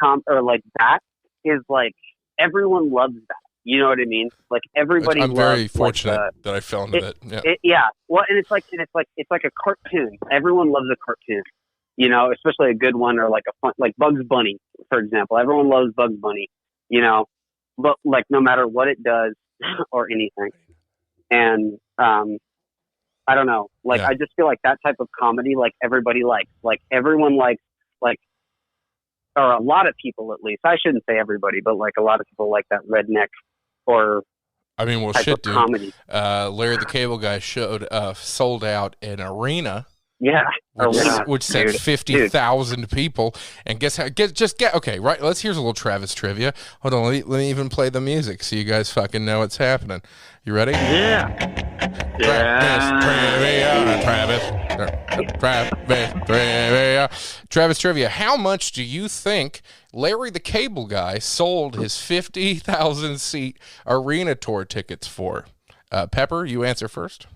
that is like everyone loves that. You know what I mean? Like everybody. I'm very fortunate that I fell into that. Yeah. Well, and it's like a cartoon. Everyone loves a cartoon. You know, especially a good one or like a fun, like Bugs Bunny, for example. Everyone loves Bugs Bunny. You know, but like no matter what it does or anything, and I don't know. Like I just feel like that type of comedy, like everybody likes. Like everyone likes. Like. Or a lot of people, at least. I shouldn't say everybody, but like a lot of people like that redneck or I mean, well, shit, dude. Comedy. Larry the Cable Guy sold out an arena. Yeah, which said 50,000 people. And guess how? Okay, right. Here's a little Travis trivia. Hold on, let me even play the music so you guys fucking know what's happening. You ready? Yeah. Travis trivia. How much do you think Larry the Cable Guy sold his 50,000 seat arena tour tickets for? Pepper, you answer first.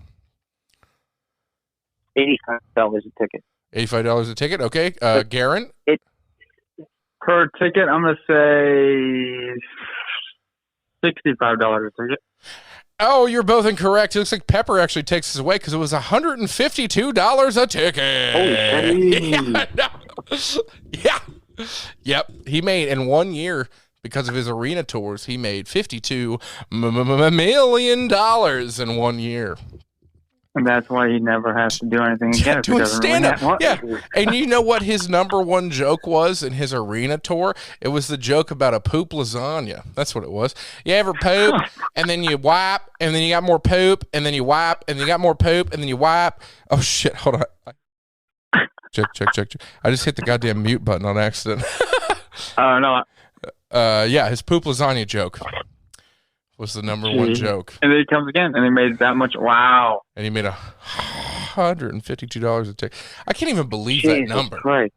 $85 a ticket. $85 a ticket. Okay. Garon? Per ticket, I'm going to say $65 a ticket. Oh, you're both incorrect. It looks like Pepper actually takes us away because it was $152 a ticket. Yeah. Yep. He made in 1 year, because of his arena tours, he made $52 million in 1 year. And that's why he never has to do anything again. Doing stand-up. Yeah. And you know what his number one joke was in his arena tour? It was the joke about a poop lasagna. That's what it was. You ever poop, and then you wipe, and then you got more poop, and then you wipe, and then you got more poop, and then you wipe. Oh, shit. Hold on. Check. I just hit the goddamn mute button on accident. No. Yeah, his poop lasagna joke was the number one joke. And then he comes again, and he made that much. Wow. And he made $152 a ticket. I can't even believe that number. Right.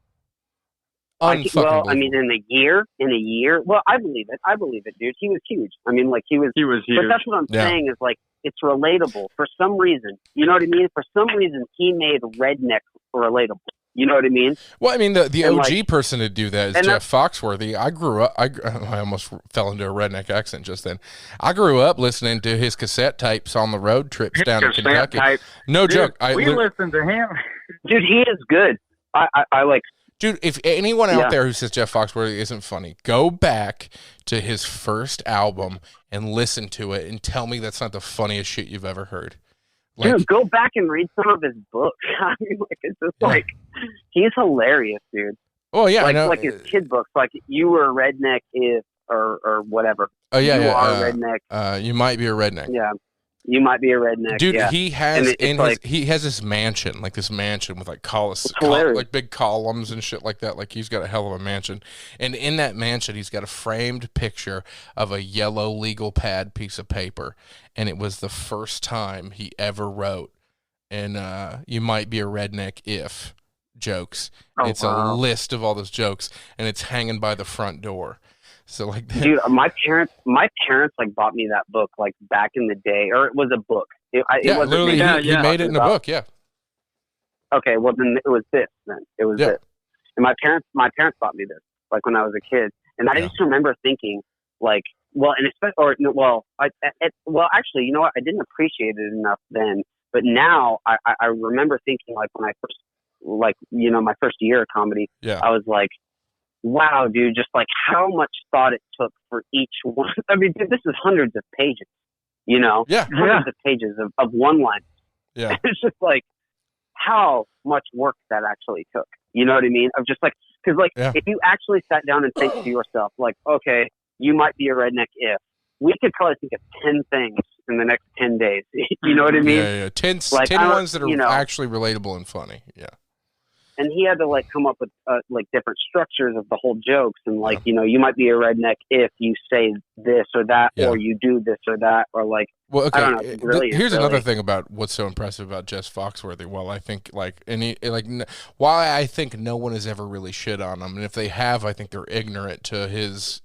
Well, I mean, in a year. Well, I believe it, dude. He was huge. I mean, like he was huge. But that's what I'm saying is like it's relatable for some reason. You know what I mean? For some reason, he made redneck relatable. You know what I mean? Well, I mean, the And, OG like, person to do that is Jeff Foxworthy. I grew up. I almost fell into a redneck accent just then. I grew up listening to his cassette tapes on the road trips down to Kentucky. No joke. We listened to him. Dude, he is good. I like. Dude, if anyone out there who says Jeff Foxworthy isn't funny, go back to his first album and listen to it and tell me that's not the funniest shit you've ever heard. Like, dude, go back and read some of his books. I mean, like, it's just like, he's hilarious, dude. Oh yeah, like, I know. Like his kid books, like You Were a Redneck If, or whatever. Oh yeah, You Are a Redneck. You Might Be a Redneck. Yeah. You Might Be a Redneck. Dude, yeah. he has he has this mansion with like like big columns and shit like that. Like he's got a hell of a mansion. And in that mansion, he's got a framed picture of a yellow legal pad piece of paper. And it was the first time he ever wrote and You Might Be a Redneck If jokes. It's a list of all those jokes and it's hanging by the front door. So like, dude, my parents like bought me that book like back in the day, or it was a book. It was literally, he made it in a book. Yeah. Okay, well then it was this. Then it was this, and my parents bought me this like when I was a kid, and I just remember thinking like, well, and especially, actually, you know what? I didn't appreciate it enough then, but now I remember thinking like when I first, like, you know, my first year of comedy, I was like, wow, dude, just like how much thought it took for each one. I mean, dude, this is hundreds of pages, you know? Hundreds of pages of one line. Yeah. It's just like how much work that actually took. You know what I mean? Of just like, because like if you actually sat down and think to yourself, like, okay, you might be a redneck if, we could probably think of 10 things in the next 10 days. You know what I mean? Yeah. 10 ones that are actually relatable and funny. Yeah. And he had to like come up with like different structures of the whole jokes, and like, you know, you might be a redneck if you say this or that, or you do this or that, or like, well, okay. I don't know. Here's another thing about what's so impressive about Jeff Foxworthy. Well, I think why I think no one has ever really shit on him, and if they have, I think they're ignorant to his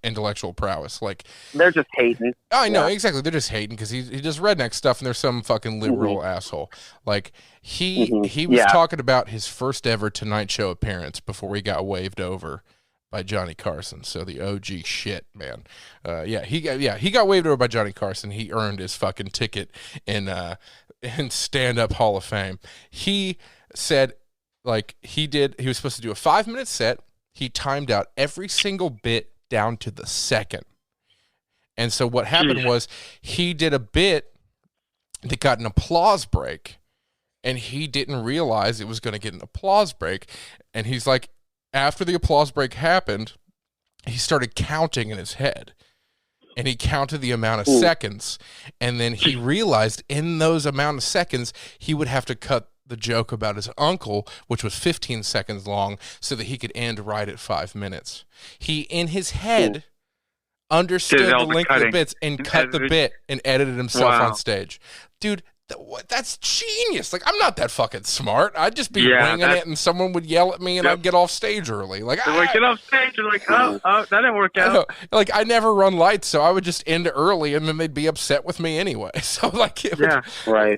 intellectual prowess. Like they're just hating. I know exactly. They're just hating because he does redneck stuff, and there's some fucking liberal asshole. Like he was talking about his first ever Tonight Show appearance before he got waved over by Johnny Carson. So the OG shit, man. He got waved over by Johnny Carson. He earned his fucking ticket in stand-up Hall of Fame. He said, like, he was supposed to do a 5-minute set. He timed out every single bit down to the second. And so what happened was he did a bit that got an applause break, and he didn't realize it was going to get an applause break. And he's like, after the applause break happened, he started counting in his head, and he counted the amount of seconds. And then he realized in those amount of seconds, he would have to cut the joke about his uncle, which was 15 seconds long, so that he could end right at 5 minutes. He, in his head, understood the length of the bits and cut the bit and edited himself on stage. Dude, that's genius. Like, I'm not that fucking smart. I'd just be winging it, and someone would yell at me, and I'd get off stage early. Like, get off stage, and like, oh, that didn't work out. Like, I never run lights, so I would just end early, and then they'd be upset with me anyway. So, like,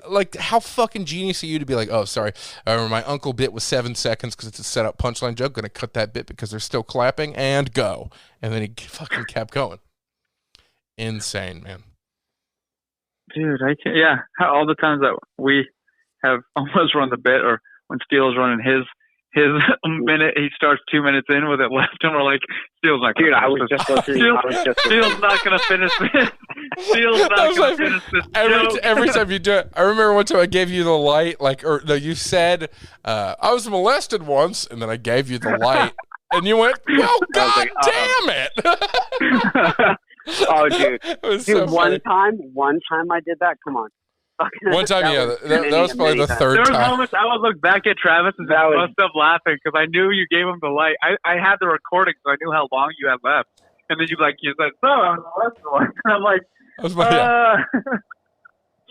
like, how fucking genius are you to be like, oh, sorry, my uncle bit was 7 seconds because it's a setup punchline joke. Gonna cut that bit because they're still clapping, and go. And then he fucking kept going. Insane, man. Dude, I can't. Yeah, all the times that we have almost run the bit, or when Steele's running his minute, he starts 2 minutes in with it left, and we're like, Steele's not going to finish this. Steele's not going to finish this. Steele's not going to finish this. Every time you do it, I remember one time I gave you the light, you said, I was molested once, and then I gave you the light, and you went, well, God damn it. Oh, dude! So one time I did that. Come on. One time, that was probably the third time. There was moments I would look back at Travis and bust up laughing because I knew you gave him the light. I had the recording, so I knew how long you had left. And then you said, "No, I'm the last one." And I'm like,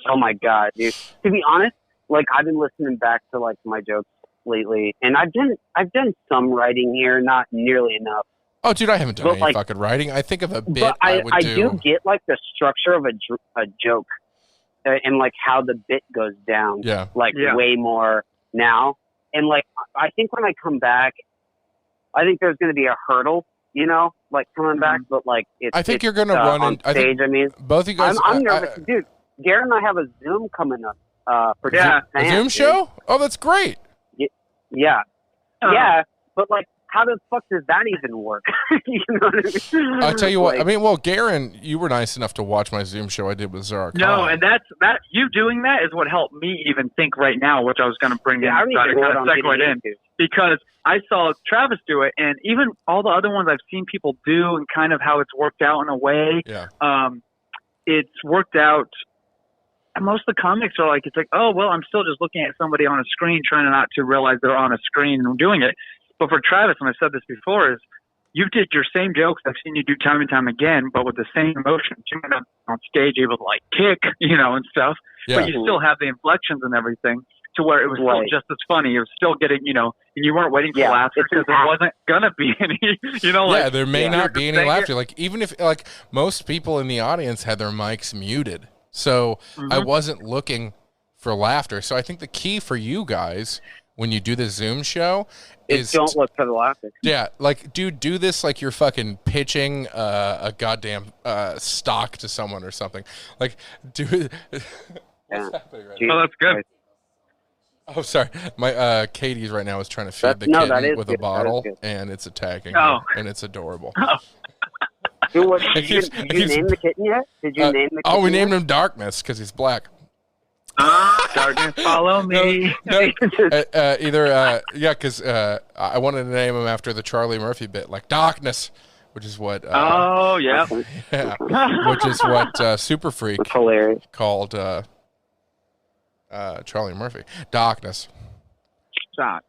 Oh my God, dude! To be honest, like, I've been listening back to like my jokes lately, and I've done some writing here, not nearly enough. Oh, dude, I haven't done any fucking writing. I think of a bit I would do. I do get, like, the structure of a joke and, like, how the bit goes down. Yeah. Like, way more now. and like I think when I come back, I think there's going to be a hurdle, you know, like coming back. But like, I think you're going to run on stage. I mean, both of you guys. I'm nervous, dude. Garon and I have a Zoom coming up for a Zoom show. Oh, that's great. Yeah, yeah, but like, how the fuck does that even work? You know what I mean? I'll tell you what. I mean, well, Garon, you were nice enough to watch my Zoom show I did with Zarek. No, and that you doing that is what helped me even think right now, which I was going to bring in. I don't kind even of segue in because I saw Travis do it, and even all the other ones I've seen people do, and kind of how it's worked out in a way. Yeah. It's worked out. And most of the comics are like, it's like, oh well, I'm still just looking at somebody on a screen, trying not to realize they're on a screen and doing it. But for Travis, and I said this before, is you did your same jokes I've seen you do time and time again, but with the same emotion. You're not on stage able to like kick, you know, and stuff, but you still have the inflections and everything to where it was still just as funny. It was still getting, you know, and you weren't waiting for laughter because there wasn't gonna be any, you know, like there may not be any laughter. Like even if like most people in the audience had their mics muted, so I wasn't looking for laughter. So I think the key for you guys when you do the Zoom show is don't look for the laughter. Yeah, like, dude, do this like you're fucking pitching a goddamn stock to someone or something. Like, do it. What's happening right now? Oh, that's good. Oh, sorry. My Katie's right now is trying to feed the kitten with a bottle, and it's attacking her, and it's adorable. Dude, did you name the kitten yet? Did you name the kitten? Oh, we named him Darkness because he's black. Darkness, follow me. Because I wanted to name him after the Charlie Murphy bit, like Darkness, which is what. Which is what Super Freak called Charlie Murphy. Darkness. But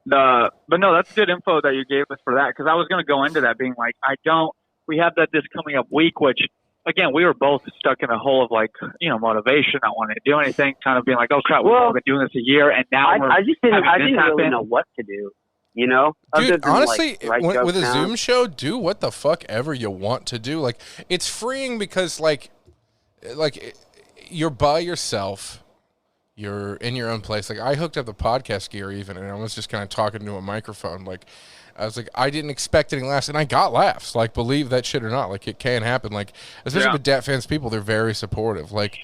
no, that's good info that you gave us for that, because I was going to go into that being like, we have this coming up week, which. Again, we were both stuck in a hole of like, you know, motivation, not wanting to do anything, kind of being like, oh crap, we've been doing this a year, and now I didn't really know what to do, you know? Dude, honestly, with a Zoom show, do what the fuck ever you want to do. Like, it's freeing because like you're by yourself, you're in your own place. Like, I hooked up the podcast gear even, and I was just kind of talking to a microphone, like. I was like, I didn't expect any laughs, and I got laughs. Like, believe that shit or not, like it can happen. Like, especially with Dat fans, people, they're very supportive. Like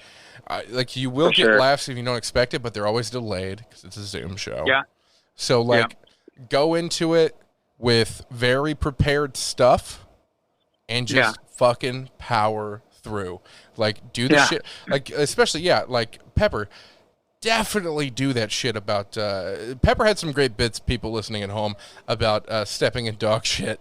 you will get laughs if you don't expect it, but they're always delayed because it's a Zoom show. Yeah. So go into it with very prepared stuff, and just fucking power through. Like, do the shit. Like, especially like Pepper. Definitely do that shit about Pepper had some great bits, people listening at home, about stepping in dog shit.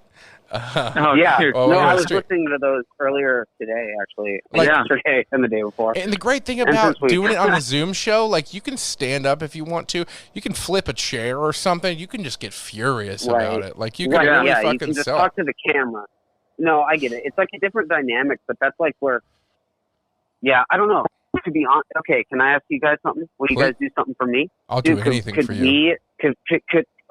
I was listening to those earlier today, actually, yesterday and the day before. And the great thing about doing it on a Zoom show, like, you can stand up if you want to, you can flip a chair or something, you can just get furious about it. Like, you can really fucking you can just sell. Talk to the camera. No, I get it. It's like a different dynamic, but that's like where, I don't know. To be honest, okay, can I ask you guys something? Will you guys do something for me? I'll do anything for you.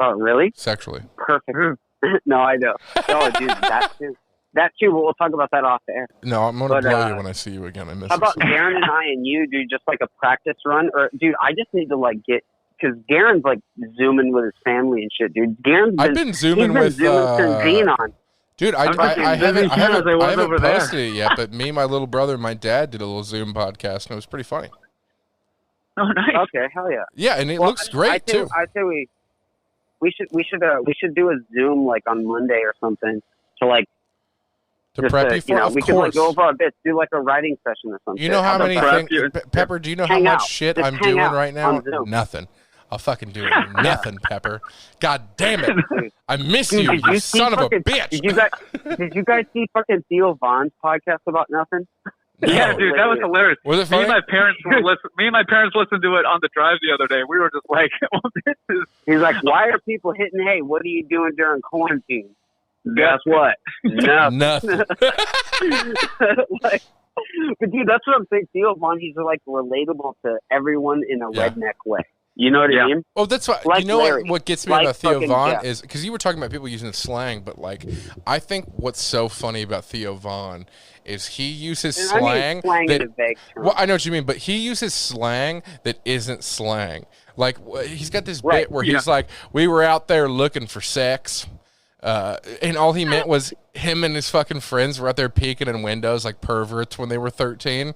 Oh, really? Sexually. Perfect. No, I know. Oh, dude, that too. That too, but we'll talk about that off the air. No, I'm going to blow you when I see you again. I miss How about Garon and I and you do just like a practice run? Or, dude, I just need to like because Garon's like zooming with his family and shit, dude. I've been zooming with Xenon. Dude, I haven't posted it yet, but me, my little brother, and my dad did a little Zoom podcast, and it was pretty funny. Oh, nice. Okay, hell yeah. Yeah, and it looks great too. I say we should do a Zoom like on Monday or something to prep you for. You know, of we course. Could like go over a bit, do like a writing session or something. You know how many things, Pepper? Do you know how much shit I'm doing right now? Nothing. I'll fucking do nothing, Pepper. God damn it! I miss you, you son of a bitch. Did you guys see fucking Theo Von's podcast about nothing? Yeah, dude, that was hilarious. Was it funny? Me and my parents listened to it on the drive the other day. We were just like, well, this is... He's like, why are people hitting hay? What are you doing during quarantine? Guess what? Nothing. But dude, that's what I'm saying. Theo Von, he's like relatable to everyone in a redneck way. You know what I mean? Oh, that's why. Like you know Larry. what gets me about Theo Von is because you were talking about people using slang, but like, I think what's so funny about Theo Von is he uses slang. Slang is a vague term. Well, I know what you mean, but he uses slang that isn't slang. Like he's got this bit where he's like, we were out there looking for sex. And all he meant was him and his fucking friends were out there peeking in windows like perverts when they were 13.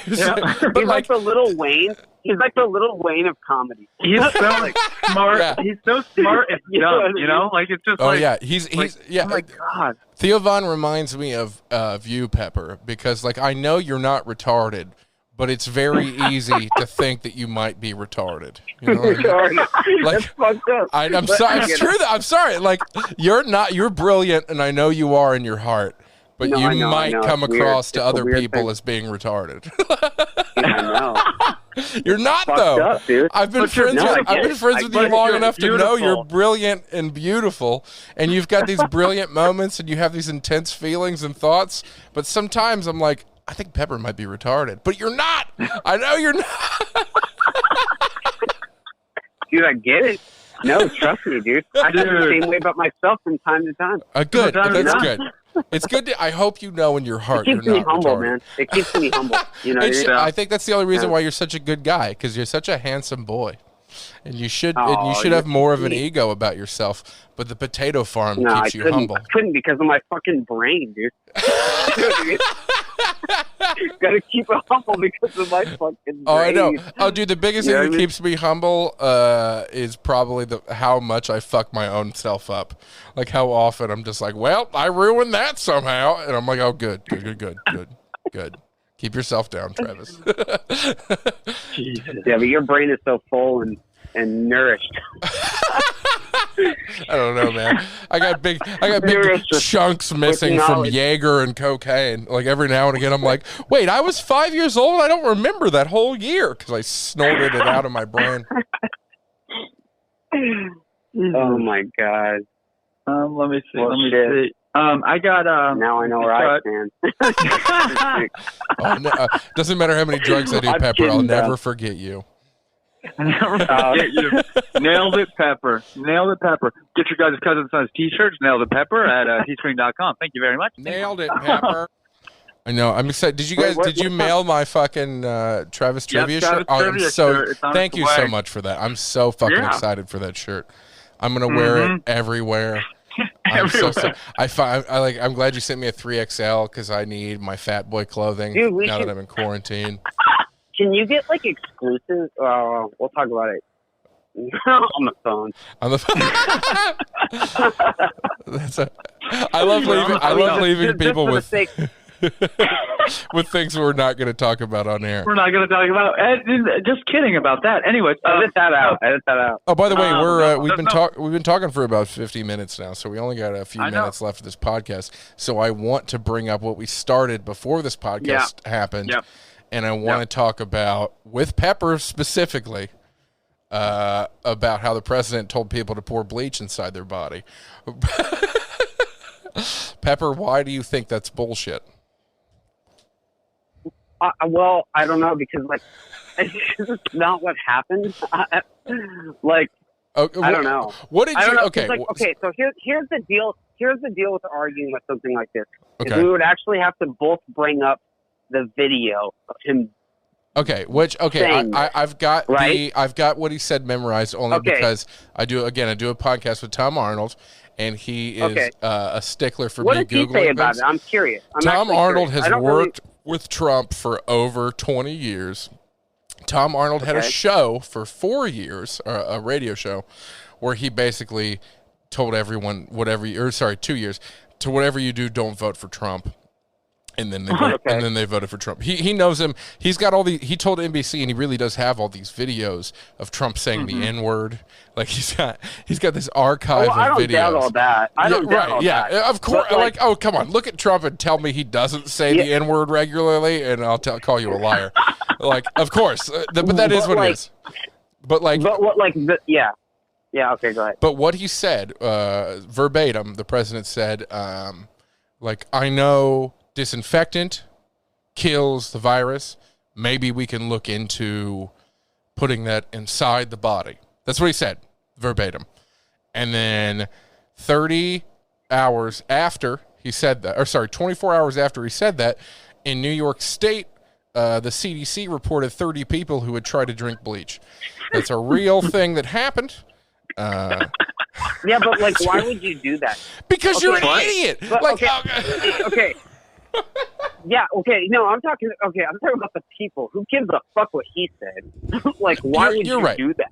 He's like the Little Wayne. He's like the Little Wayne of comedy. He's so like smart. Yeah. He's so smart and dumb. You know, like it's just. Oh yeah, he's yeah. Oh my God. Theo Von reminds me of you, Pepper, because like I know you're not retarded, but it's very easy to think that you might be retarded. You know what I mean? Like, that's fucked up. I'm sorry. It's true. I'm sorry. Like you're not. You're brilliant, and I know you are in your heart. But you might come across to other people as being retarded. I know. You're not though. Up, dude. I've been friends with you long enough to know you're brilliant and beautiful, and you've got these brilliant moments, and you have these intense feelings and thoughts. But sometimes I'm like, I think Pepper might be retarded, but you're not. I know you're not. Dude, I get it. No, trust me, dude. I feel the same way about myself from time to time. Good. That's good. It's good. I hope you know in your heart you're not retarded. It keeps me humble, retarded. Man. It keeps me humble. You know, I think that's the only reason why you're such a good guy, because you're such a handsome boy, and you should have more of an ego about yourself. But the potato farm keeps you humble. I couldn't because of my fucking brain, dude. Gotta keep it humble because of my fucking brain. Oh, I know. Oh, dude, the biggest thing that keeps me humble is probably how much I fuck my own self up. Like how often I'm just like, well, I ruined that somehow, and I'm like, oh, good. Keep yourself down, Travis. Yeah, but your brain is so full and nourished. I don't know, man. I got big chunks missing from Jaeger and cocaine. Like every now and again, I'm like, wait, I was 5 years old. I don't remember that whole year because I snorted it out of my brain. Oh my God. Let me see. I got now I know where I stand. Doesn't matter how many drugs I do, Pepper. I'll never forget you. I never forget you. Nailed it, Pepper. Nailed it, Pepper. Get your guys' cousin son's t-shirts. Nailed it, Pepper at teespring.com. Thank you very much. Nailed it, Pepper. I know. I'm excited. Did you guys? Did you mail my fucking Travis Trivia shirt? Thank you so much for that. I'm so fucking excited for that shirt. I'm gonna wear it everywhere. I'm glad you sent me a 3XL because I need my fat boy clothing now that I'm in quarantine. Can you get like exclusive? We'll talk about it on the phone. On the phone. I love leaving people with with things we're not going to talk about on air. We're not going to talk about. Just kidding about that. Anyway, edit that out. Oh, by the way, we've been talking for about 50 minutes now, so we only got a few minutes left of this podcast. So I want to bring up what we started before this podcast happened. Yep. And I want to talk about, with Pepper specifically, about how the president told people to pour bleach inside their body. Pepper, why do you think that's bullshit? Well, I don't know, because like it's not what happened. I don't know. What did you? Okay. So here's the deal. Here's the deal with arguing with something like this. Okay. We would actually have to both bring up the video of him. Okay, I've got I've got what he said memorized only because I do a podcast with Tom Arnold, and he is a stickler for me Googling things. What did he say about it? I'm curious. Tom Arnold has worked with Trump for over 20 years. Tom Arnold had a show for 4 years, or a radio show, where he basically told everyone 2 years, to whatever you do, don't vote for Trump. And then they voted for Trump. He knows him. He's got he told NBC, and he really does have all these videos of Trump saying the N-word. Like he's got this archive of videos. I don't doubt all that. I don't doubt all that. Of course. Like, oh, come on. Look at Trump and tell me he doesn't say the N-word regularly, and I'll call you a liar. Like, of course. But that is what it is. Yeah, okay, go ahead. But what he said, verbatim, the president said, I know disinfectant kills the virus. Maybe we can look into putting that inside the body. That's what he said, verbatim. And then 30 hours after he said that, 24 hours after he said that, in New York State, the CDC reported 30 people who had tried to drink bleach. That's a real thing that happened. Yeah, but like, why would you do that? Because you're an idiot. But, Like, okay. Yeah, okay. No, I'm talking about the people. Who gives a fuck what he said? Like, why would you right. do that?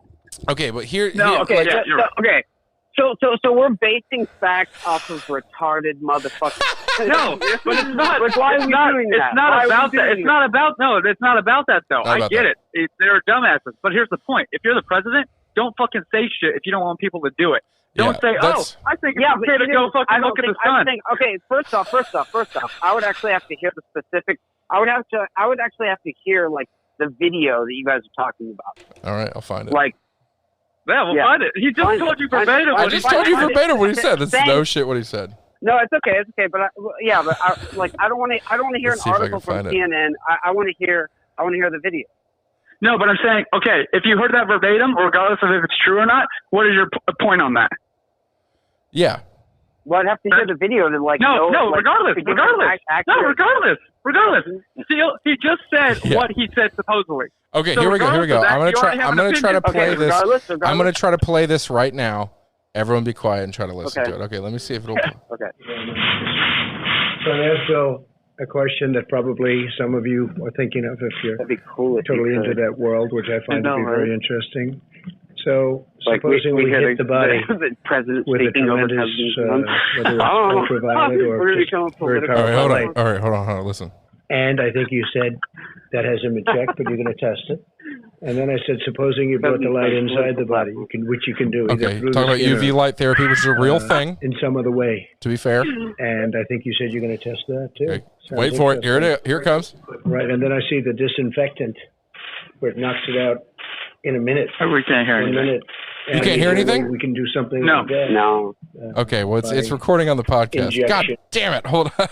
Okay, but here. Okay, yeah, you're right. okay. So we're basing facts off of retarded motherfuckers. No, but it's not. Like, why are we doing that? It's not about that. It's not about. No, it's not about that though. Not I about get that. it. They're dumbasses. But here's the point: if you're the president, don't fucking say shit if you don't want people to do it. Don't say, I think it's okay to go fucking look at the sun. Okay, first off, I would actually have to hear the specifics. I would actually have to hear like the video that you guys are talking about. All right, I'll find it. Like, yeah, we'll find it. He just told you verbatim. I just told you verbatim what he said. That's no shit what he said. No, it's okay. But I don't want to hear Let's see an if I article can from find it. CNN. I want to hear the video. No, but I'm saying, okay, if you heard that verbatim, regardless of if it's true or not, what is your point on that? Yeah. Well, I'd have to hear the video to like. Regardless. Regardless. He just said what he said supposedly. Okay, So here we go. regardless I'm of that, gonna try to play this. Regardless. I'm gonna try to play this right now. Everyone, be quiet and try to listen Okay. to it. Okay, let me see if it'll. Okay. So I ask Bill a question that probably some of you are thinking of if you're That'd be cool if totally you into could. that world, which I find to be right? very interesting. So Like supposing we hit the body the president with a speaking over tremendous, husband's whether it's ultraviolet or We're just becoming very political. All right, powerful hold light. on. All right, hold on. Listen. And I think you said that has him in check, but you're going to test it. And then I said, supposing you brought the light inside the body, which you can do. either Okay, through talking the about skin UV or, light therapy, which is a real thing. in some other way. To be fair. And I think you said you're going to test that too. Okay, Sounds wait for it. Here it comes. Right, and then I see the disinfectant where it knocks it out in a minute. We can't hear 1 anything. minute. You can't hear anything? We can do something No. like that. No. Okay, well it's recording on the podcast. Injection. God damn it! Hold on.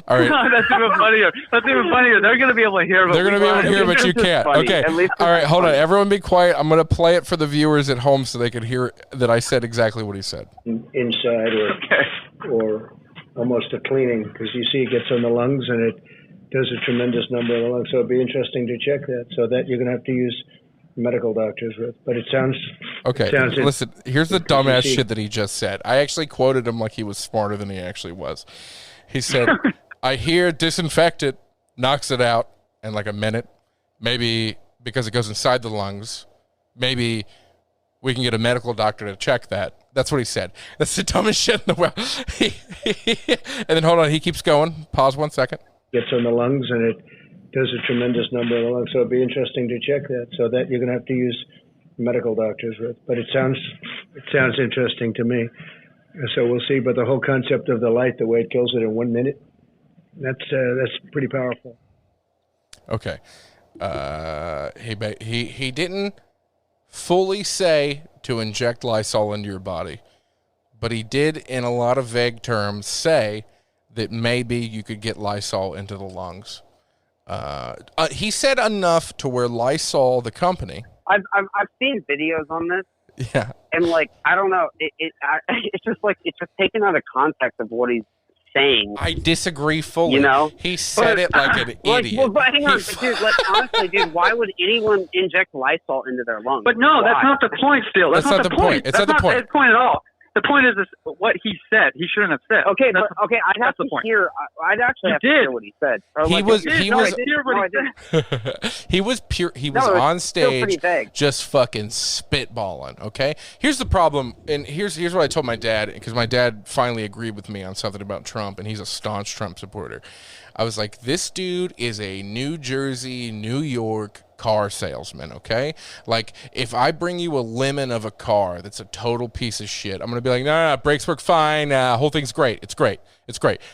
All right. That's even funnier. They're going to be able to hear. They're going to be able to hear, but you can't. funny. Okay. At least All right, hold on. funny. Everyone be quiet. I'm going to play it for the viewers at home so they can hear that I said exactly what he said. Inside or almost a cleaning, because you see it gets on the lungs and it does a tremendous number of the lungs. So it'd be interesting to check that. So that you're going to have to use medical doctors with. But it sounds... Okay, sounds listen, here's the dumbass see- shit that he just said. I actually quoted him like he was smarter than he actually was. He said, I hear disinfectant knocks it out in like a minute, maybe because it goes inside the lungs. Maybe we can get a medical doctor to check that. That's what he said. That's the dumbest shit in the world. And then hold on, he keeps going. Pause 1 second. gets on the lungs and it does a tremendous number of the lungs. So it'd be interesting to check that. So that you're going to have to use medical doctors with. But it sounds interesting to me. So we'll see. But the whole concept of the light, the way it kills it in 1 minute, that's pretty powerful. Okay. He didn't fully say to inject Lysol into your body, but he did in a lot of vague terms say that maybe you could get Lysol into the lungs. He said enough to where Lysol, the company. I've seen videos on this. Yeah. And like, I don't know, it's just taken out of context of what he's saying. I disagree fully. You know? He said it like an idiot. Well, but hang on, dude, honestly, dude, why would anyone inject Lysol into their lungs? But no, that's not the point still. That's not the point. It's not the point. His point at all. The point is what he said. He shouldn't have said. Okay, but I'd have to hear. I'd actually have to hear what he said. Or He like, was on stage just fucking spitballing, okay? Here's the problem, and here's what I told my dad, because my dad finally agreed with me on something about Trump, and he's a staunch Trump supporter. I was like, this dude is a New Jersey, New York car salesman, okay? Like, if I bring you a lemon of a car that's a total piece of shit, I'm going to be like, no, brakes work fine, whole thing's great, it's great.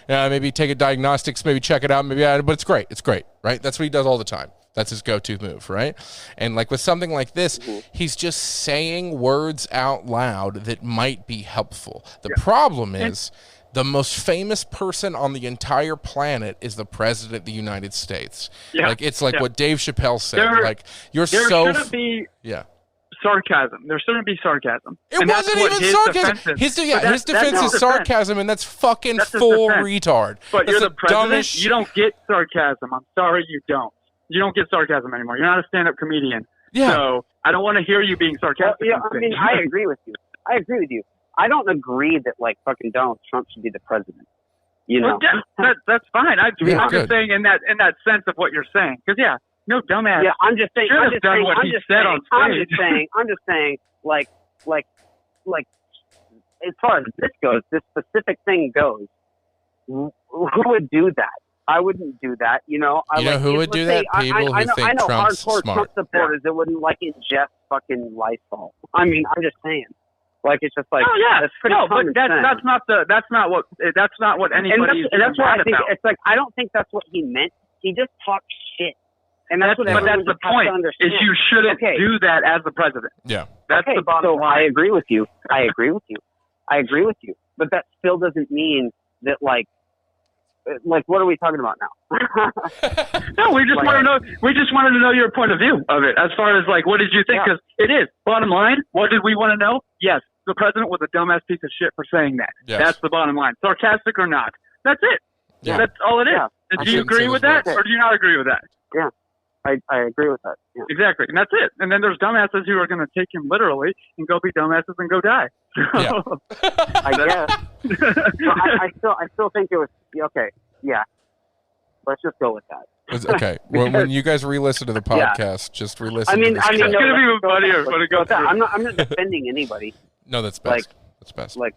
Maybe take a diagnostics, maybe check it out, but it's great, right? That's what he does all the time. That's his go-to move, right? And like with something like this, he's just saying words out loud that might be helpful. The problem is, the most famous person on the entire planet is the president of the United States. Yeah. Like, it's like what Dave Chappelle said. There shouldn't be sarcasm. There shouldn't be sarcasm. It wasn't even sarcasm. His defense is sarcasm, and that's fucking full retard. But that's you're the president. You don't get sarcasm. I'm sorry, you don't. You don't get sarcasm anymore. You're not a stand-up comedian. Yeah. So I don't want to hear you being sarcastic. Yeah, I mean, I agree with you. I don't agree that like fucking Donald Trump should be the president. You know, that's fine. I'm good. just saying in that sense of what you're saying. Because no dumbass. Yeah, I'm just saying. I'm just saying. Like, as far as this goes, this specific thing goes. Who would do that? I wouldn't do that. You know, who would do that? People who think I know Trump's hardcore smart. Trump supporters that wouldn't like ingest fucking Lysol. I mean, I'm just saying. Like it's just like that's pretty common sense. that's not what anybody. And that's why I think it's like I don't think that's what he meant. He just talked shit. And that's what but that's the point. Is you shouldn't do that as the president. Yeah. That's the bottom line. I agree with you. But that still doesn't mean that like what are we talking about now? No, we just want to know. We just wanted to know your point of view of it, as far as like what did you think? Because it is bottom line. What did we want to know? Yes, the president was a dumbass piece of shit for saying that. Yes. That's the bottom line. Sarcastic or not, that's it. Yeah. That's all it is. Yeah. Do you agree with that, or do you not agree with that? Yeah, I agree with that. Yeah. Exactly, and that's it. And then there's dumbasses who are going to take him literally and go be dumbasses and go die. Yeah. I guess. I still think it was okay. Yeah, let's just go with that. Okay. When you guys re-listen to the podcast, just re-listen. It's going to be even funnier when it goes. I'm not defending anybody. No, that's best. That's best. Like,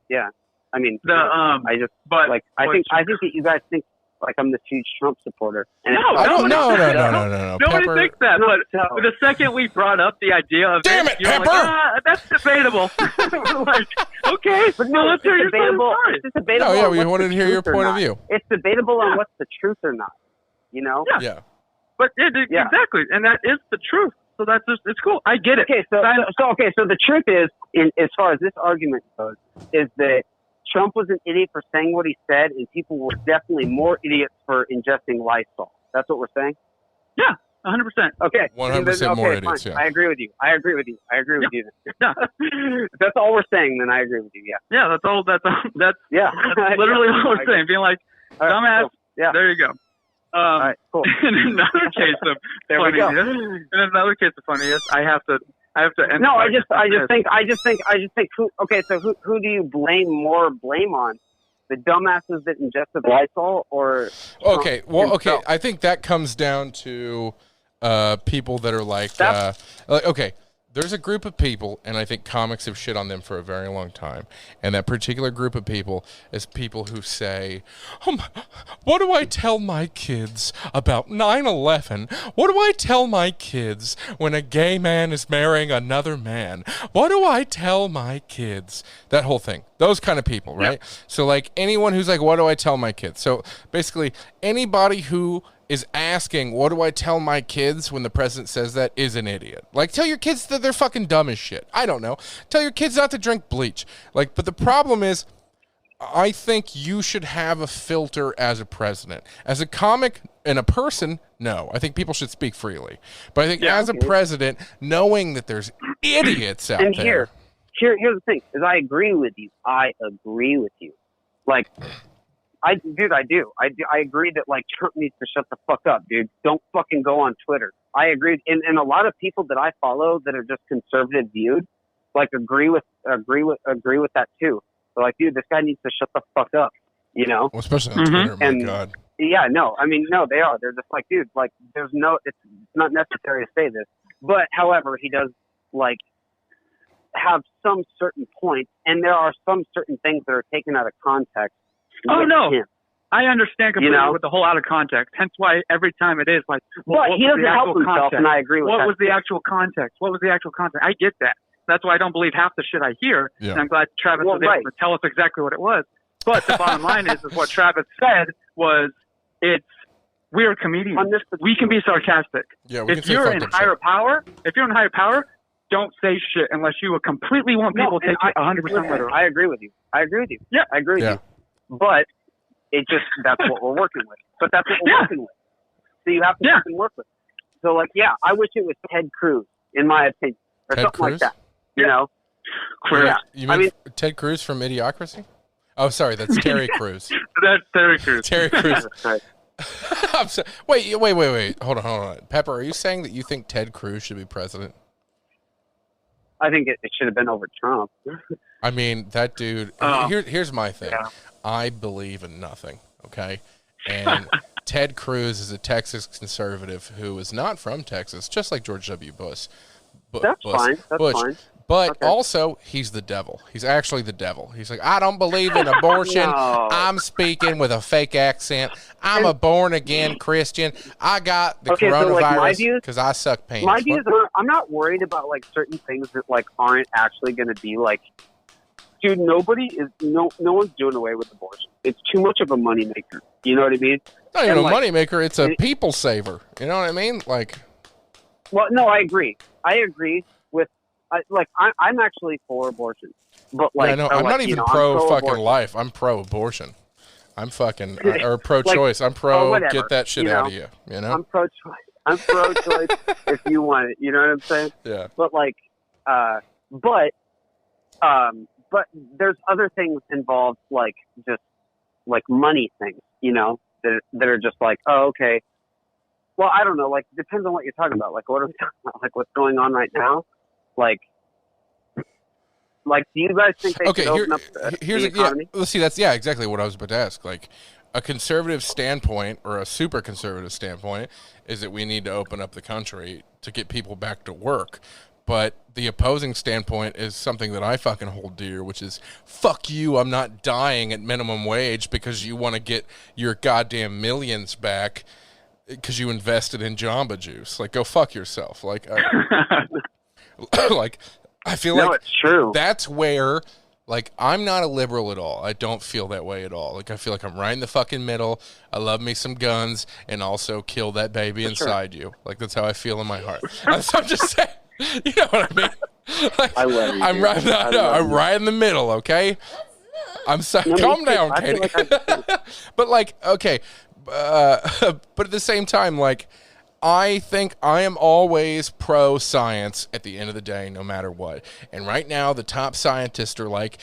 yeah. I mean, I think that you guys think like I'm this huge Trump supporter. And I don't. No. Nobody Pepper, thinks that. But the second we brought up the idea of damn it, you're Pepper! like, that's debatable. Like, okay, but no, let's hear your debatable. It's debatable. No, yeah, on we what's wanted the to hear your truth or point of not. view. It's debatable on what's the truth or not. You know? Yeah. But exactly, and that is the truth. So that's just it's cool. I get it. Okay, so the truth is, as far as this argument goes, is that Trump was an idiot for saying what he said, and people were definitely more idiots for ingesting Lysol. That's what we're saying? Yeah, 100%. Okay. 100% more idiots, fine. yeah. I agree with you. Yeah. That's all we're saying, then I agree with you, yeah. Yeah, that's yeah. That's literally what we're saying. Being like, dumbass, cool. Yeah. There you go. All right, cool. In another case of funniness, I have to No, I just think who do you blame on? The dumbasses that ingested Lysol or Okay, well, himself? I think that comes down to people that are like okay, there's a group of people, and I think comics have shit on them for a very long time. And that particular group of people is people who say, what do I tell my kids about 9/11? What do I tell my kids when a gay man is marrying another man? What do I tell my kids? That whole thing. Those kind of people, right? Yep. So, like, anyone who's like, what do I tell my kids? So, basically, anybody who is asking, what do I tell my kids when the president says that is an idiot. Like, tell your kids that they're fucking dumb as shit. I don't know. Tell your kids not to drink bleach. Like, but the problem is, I think you should have a filter as a president. As a comic and a person, no. I think people should speak freely. But I think as a president, knowing that there's idiots out there. Here's the thing, is I agree with you. Like, I do. I agree that, like, Trump needs to shut the fuck up, dude. Don't fucking go on Twitter. I agree. And a lot of people that I follow that are just conservative viewed, like, agree with that too. They're like, dude, this guy needs to shut the fuck up, you know? Well, especially on Twitter, my God. Yeah, no. I mean, no, they are. They're just like, dude, like, it's not necessary to say this. But, however, he does, like, have some certain points, and there are some certain things that are taken out of context. Oh, no. Him. I understand completely with the whole out of context. Hence why every time it is like, well, he doesn't help himself, context? And I agree with that. What was the actual context? I get that. That's why I don't believe half the shit I hear. Yeah. And I'm glad Travis was able to tell us exactly what it was. But the bottom line is what Travis said was, we're comedians. We can be sarcastic. Yeah, if you're in higher power, don't say shit unless you would completely want people to take it 100% literal. I agree with you. Yeah. I agree with you. But that's what we're working with. Working with. So you have to fucking work with it. So, like, I wish it was Ted Cruz, in my opinion. Or Ted something Cruz? like that. You know? Cruz. You mean Ted Cruz from Idiocracy? Oh, sorry, that's Terry Crews. That's Terry Crews. Terry Crews. Wait. Hold on. Pepper, are you saying that you think Ted Cruz should be president? I think it should have been over Trump. I mean, that dude. Here's my thing. Yeah. I believe in nothing. Okay, and Ted Cruz is a Texas conservative who is not from Texas, just like George W. Bush. That's fine. But also, he's the devil. He's actually the devil. He's like, I don't believe in abortion. No. I'm speaking with a fake accent. I'm a born-again Christian. I got the coronavirus because I suck penis. My views are, I'm not worried about, like, certain things that, like, aren't actually going to be, like, dude, no one's doing away with abortion. It's too much of a moneymaker. You know what I mean? Not even a moneymaker. It's a people saver. You know what I mean? Like, well, no, I agree. With, I'm actually for abortion, but like, yeah, no, I'm not even pro fucking life. I'm pro abortion. I'm fucking or pro choice. I'm pro get that shit out of you. You know, I'm pro choice. I'm pro choice if you want it. You know what I'm saying? Yeah. But like, but there's other things involved, like just like money things. You know, that are just like, oh, okay. Well, I don't know. Like, depends on what you're talking about. Like, what are we talking about? Like, what's going on right now? Like, do you guys think they should open up the economy? Let's see. That's exactly what I was about to ask. Like, a conservative standpoint or a super conservative standpoint is that we need to open up the country to get people back to work. But the opposing standpoint is something that I fucking hold dear, which is, fuck you, I'm not dying at minimum wage because you want to get your goddamn millions back because you invested in Jamba Juice. Like, go fuck yourself. Like, like, I feel like it's true. That's where, like, I'm not a liberal at all. I don't feel that way at all. Like, I feel like I'm right in the fucking middle. I love me some guns and also kill that baby inside you. Like, that's how I feel in my heart. I'm just saying. You know what I mean? Like, I love you. I'm right in the middle, okay? I'm sorry. Calm down, Katie. But, like, okay. But at the same time, like, I think I am always pro-science at the end of the day, no matter what. And right now, the top scientists are like,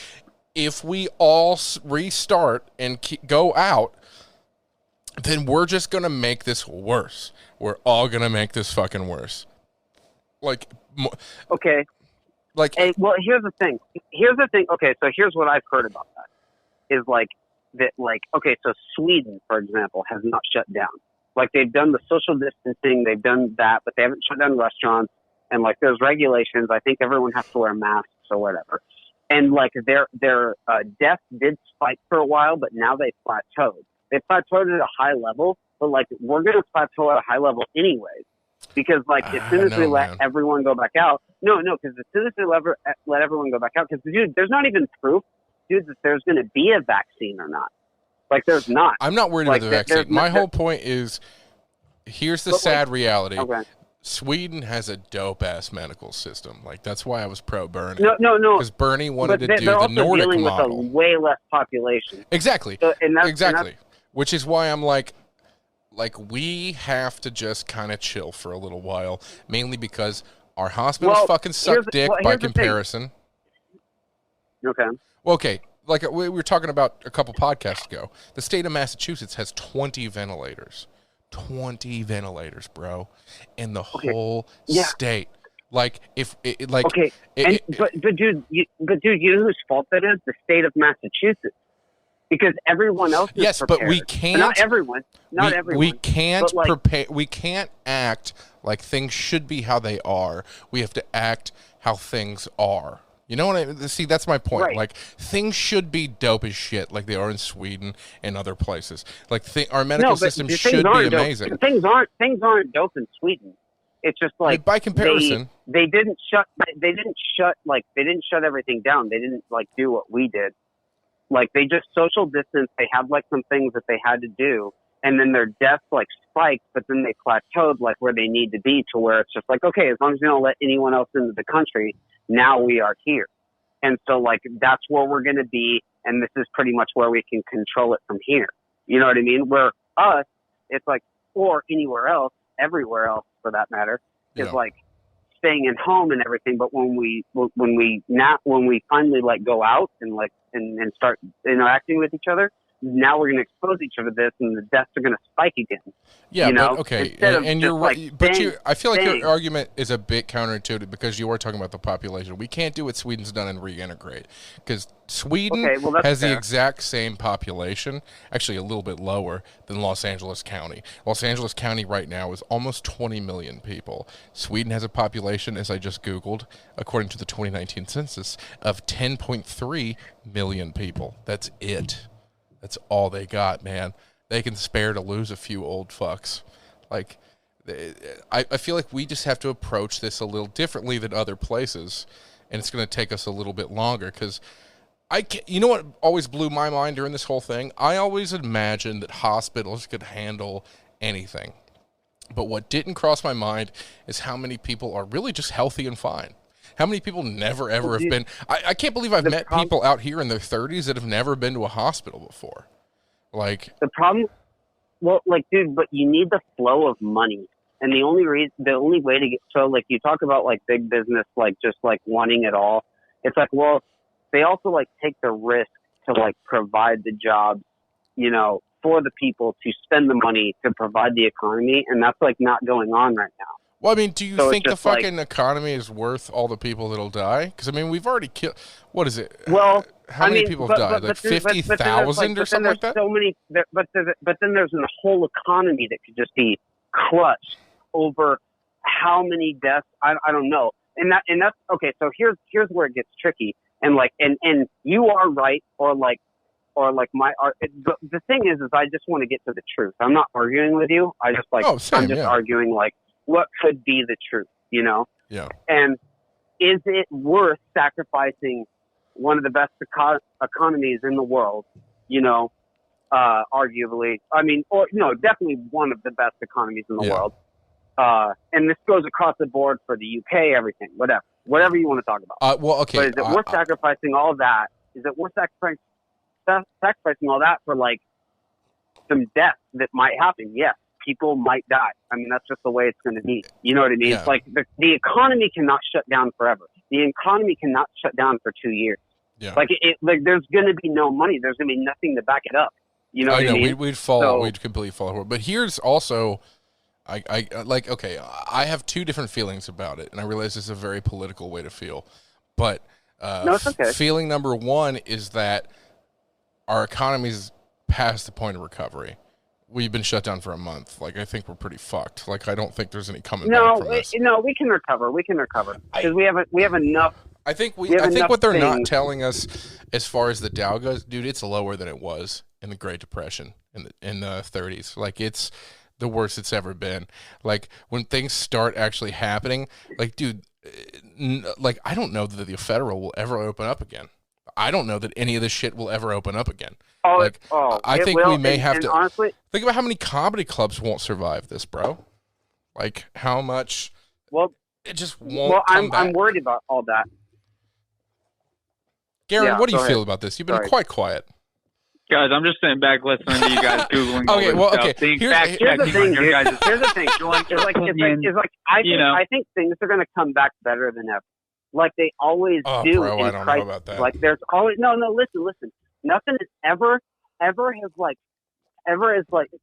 if we all restart and go out, then we're just going to make this worse. We're all going to make this fucking worse. Like, okay. Like, hey, well, here's the thing. Okay, so here's what I've heard about that. Is like that. Like, okay, so Sweden, for example, has not shut down. Like, they've done the social distancing, they've done that, but they haven't shut down restaurants. And like, there's regulations. I think everyone has to wear masks or whatever. And like, their deaths did spike for a while, but now they plateaued. They plateaued at a high level, but like, we're going to plateau at a high level anyways. Because, like, as soon as we let everyone go back out, because as soon as we let everyone go back out, because, dude, there's not even proof, dude, that there's going to be a vaccine or not. Like, there's not. I'm not worried about the vaccine. My whole point is, here's the sad reality. Okay. Sweden has a dope-ass medical system. Like, that's why I was pro-Bernie. No. Because Bernie wanted to do the Nordic model. With a way less population. Exactly. Exactly. Which is why I'm like, we have to just kind of chill for a little while, mainly because our hospitals fucking suck dick by comparison. Okay. Well, okay. Like we were talking about a couple podcasts ago, the state of Massachusetts has 20 ventilators. 20 ventilators, bro, in the whole state. Like, but dude, you know whose fault that is? The state of Massachusetts. Because everyone else is prepared. But we can't. Not everyone. We can't prepare. We can't act like things should be how they are. We have to act how things are. You know what I mean? See, that's my point. Right. Like, things should be dope as shit, like they are in Sweden and other places. Like, our medical system should be amazing. Things aren't dope in Sweden. It's just like, by comparison, they didn't shut everything down. They didn't like do what we did. Like, they just social distance. They had like some things that they had to do, and then their deaths like spiked, but then they plateaued like where they need to be, to where it's just like, okay, as long as you don't let anyone else into the country, now we are here. And so like, that's where we're going to be. And this is pretty much where we can control it from here. You know what I mean? Where us, it's like, or anywhere else, everywhere else for that matter, is like staying at home and everything. But when we finally like go out and like, and start interacting with each other, now we're going to expose each other to this, and the deaths are going to spike again. Yeah, you know? but okay, Instead and of you're just, right. like, But bang, I feel like bang. your argument is a bit counterintuitive because you are talking about the population. We can't do what Sweden's done and reintegrate because Sweden has the exact same population, actually a little bit lower than Los Angeles County. Los Angeles County right now is almost 20 million people. Sweden has a population, as I just Googled, according to the 2019 census, of 10.3 million people. That's it. That's all they got, man. They can spare to lose a few old fucks. Like, I feel like we just have to approach this a little differently than other places, and it's going to take us a little bit longer because you know what always blew my mind during this whole thing? I always imagined that hospitals could handle anything. But what didn't cross my mind is how many people are really just healthy and fine. How many people never, ever have been... I can't believe I've met people out here in their 30s that have never been to a hospital before. Like... The problem... Well, like, dude, but you need the flow of money. And the only way to get... So, like, you talk about, like, big business, like, just, like, wanting it all. It's like, well, they also, like, take the risk to, like, provide the jobs, you know, for the people to spend the money to provide the economy. And that's, like, not going on right now. Well, I mean, do you think the fucking economy is worth all the people that'll die? Because, I mean, we've already killed... What is it? Well, how many people have died? Like 50,000 or something like that? So many, but then there's a whole economy that could just be crushed over how many deaths. I don't know. And that's okay. So here's where it gets tricky. And like, and you are right, or like my art. The thing is I just want to get to the truth. I'm not arguing with you. I just like, I'm just arguing like what could be the truth, you know? Yeah. And is it worth sacrificing one of the best economies in the world, you know, arguably, I mean, or no, definitely one of the best economies in the world. And this goes across the board for the UK, everything, whatever you want to talk about. Well, okay. But is it worth sacrificing all that? Is it worth sacrificing all that for like some death that might happen? Yes. People might die. I mean, that's just the way it's going to be. You know what I mean? Yeah. It's like the economy cannot shut down forever. The economy cannot shut down for 2 years. Yeah. Like there's going to be no money. There's going to be nothing to back it up. You know what I mean? We'd completely fall apart. But here's also, I like, okay, I have two different feelings about it, and I realize this is a very political way to feel. But no, it's okay. Feeling number one is that our economy's past the point of recovery. We've been shut down for a month. Like, I think we're pretty fucked. Like, I don't think there's any coming back from this. No, we can recover. We can recover because we have enough. I think what they're not telling us, as far as the Dow goes, dude, it's lower than it was in the Great Depression in the 30s. Like, it's the worst it's ever been. Like, when things start actually happening, like, dude, like, I don't know that the federal will ever open up again. I don't know that any of this shit will ever open up again. I think we may have to honestly think about how many comedy clubs won't survive this, bro. Like how much? Well, it just won't. Well, come back. I'm worried about all that. Garon, what do you feel about this? You've been quite quiet. Guys, I'm just sitting back listening to you guys googling. Okay, well, okay. Here's the thing, dude. Here's the thing. I think things are going to come back better than ever. Like they always do. Bro, I don't know about that. Like there's always listen. Nothing has ever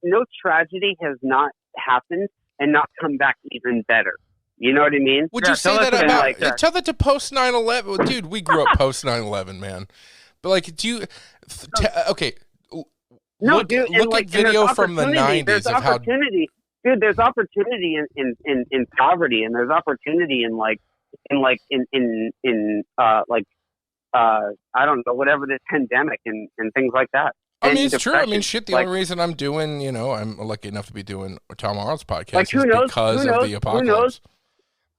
no tragedy has not happened and not come back even better. You know what I mean? Would you say that about tell that to post 9/11? Dude, we grew up post 9/11, man. But like, do you okay? No, look at video from the 90s of how. Dude, there's opportunity in poverty, and there's opportunity in I don't know, whatever this pandemic and things like that. I mean, it's true. I mean, shit, the only reason I'm doing, you know, I'm lucky enough to be doing Tom Arnold's podcast is because of the apocalypse. Who knows?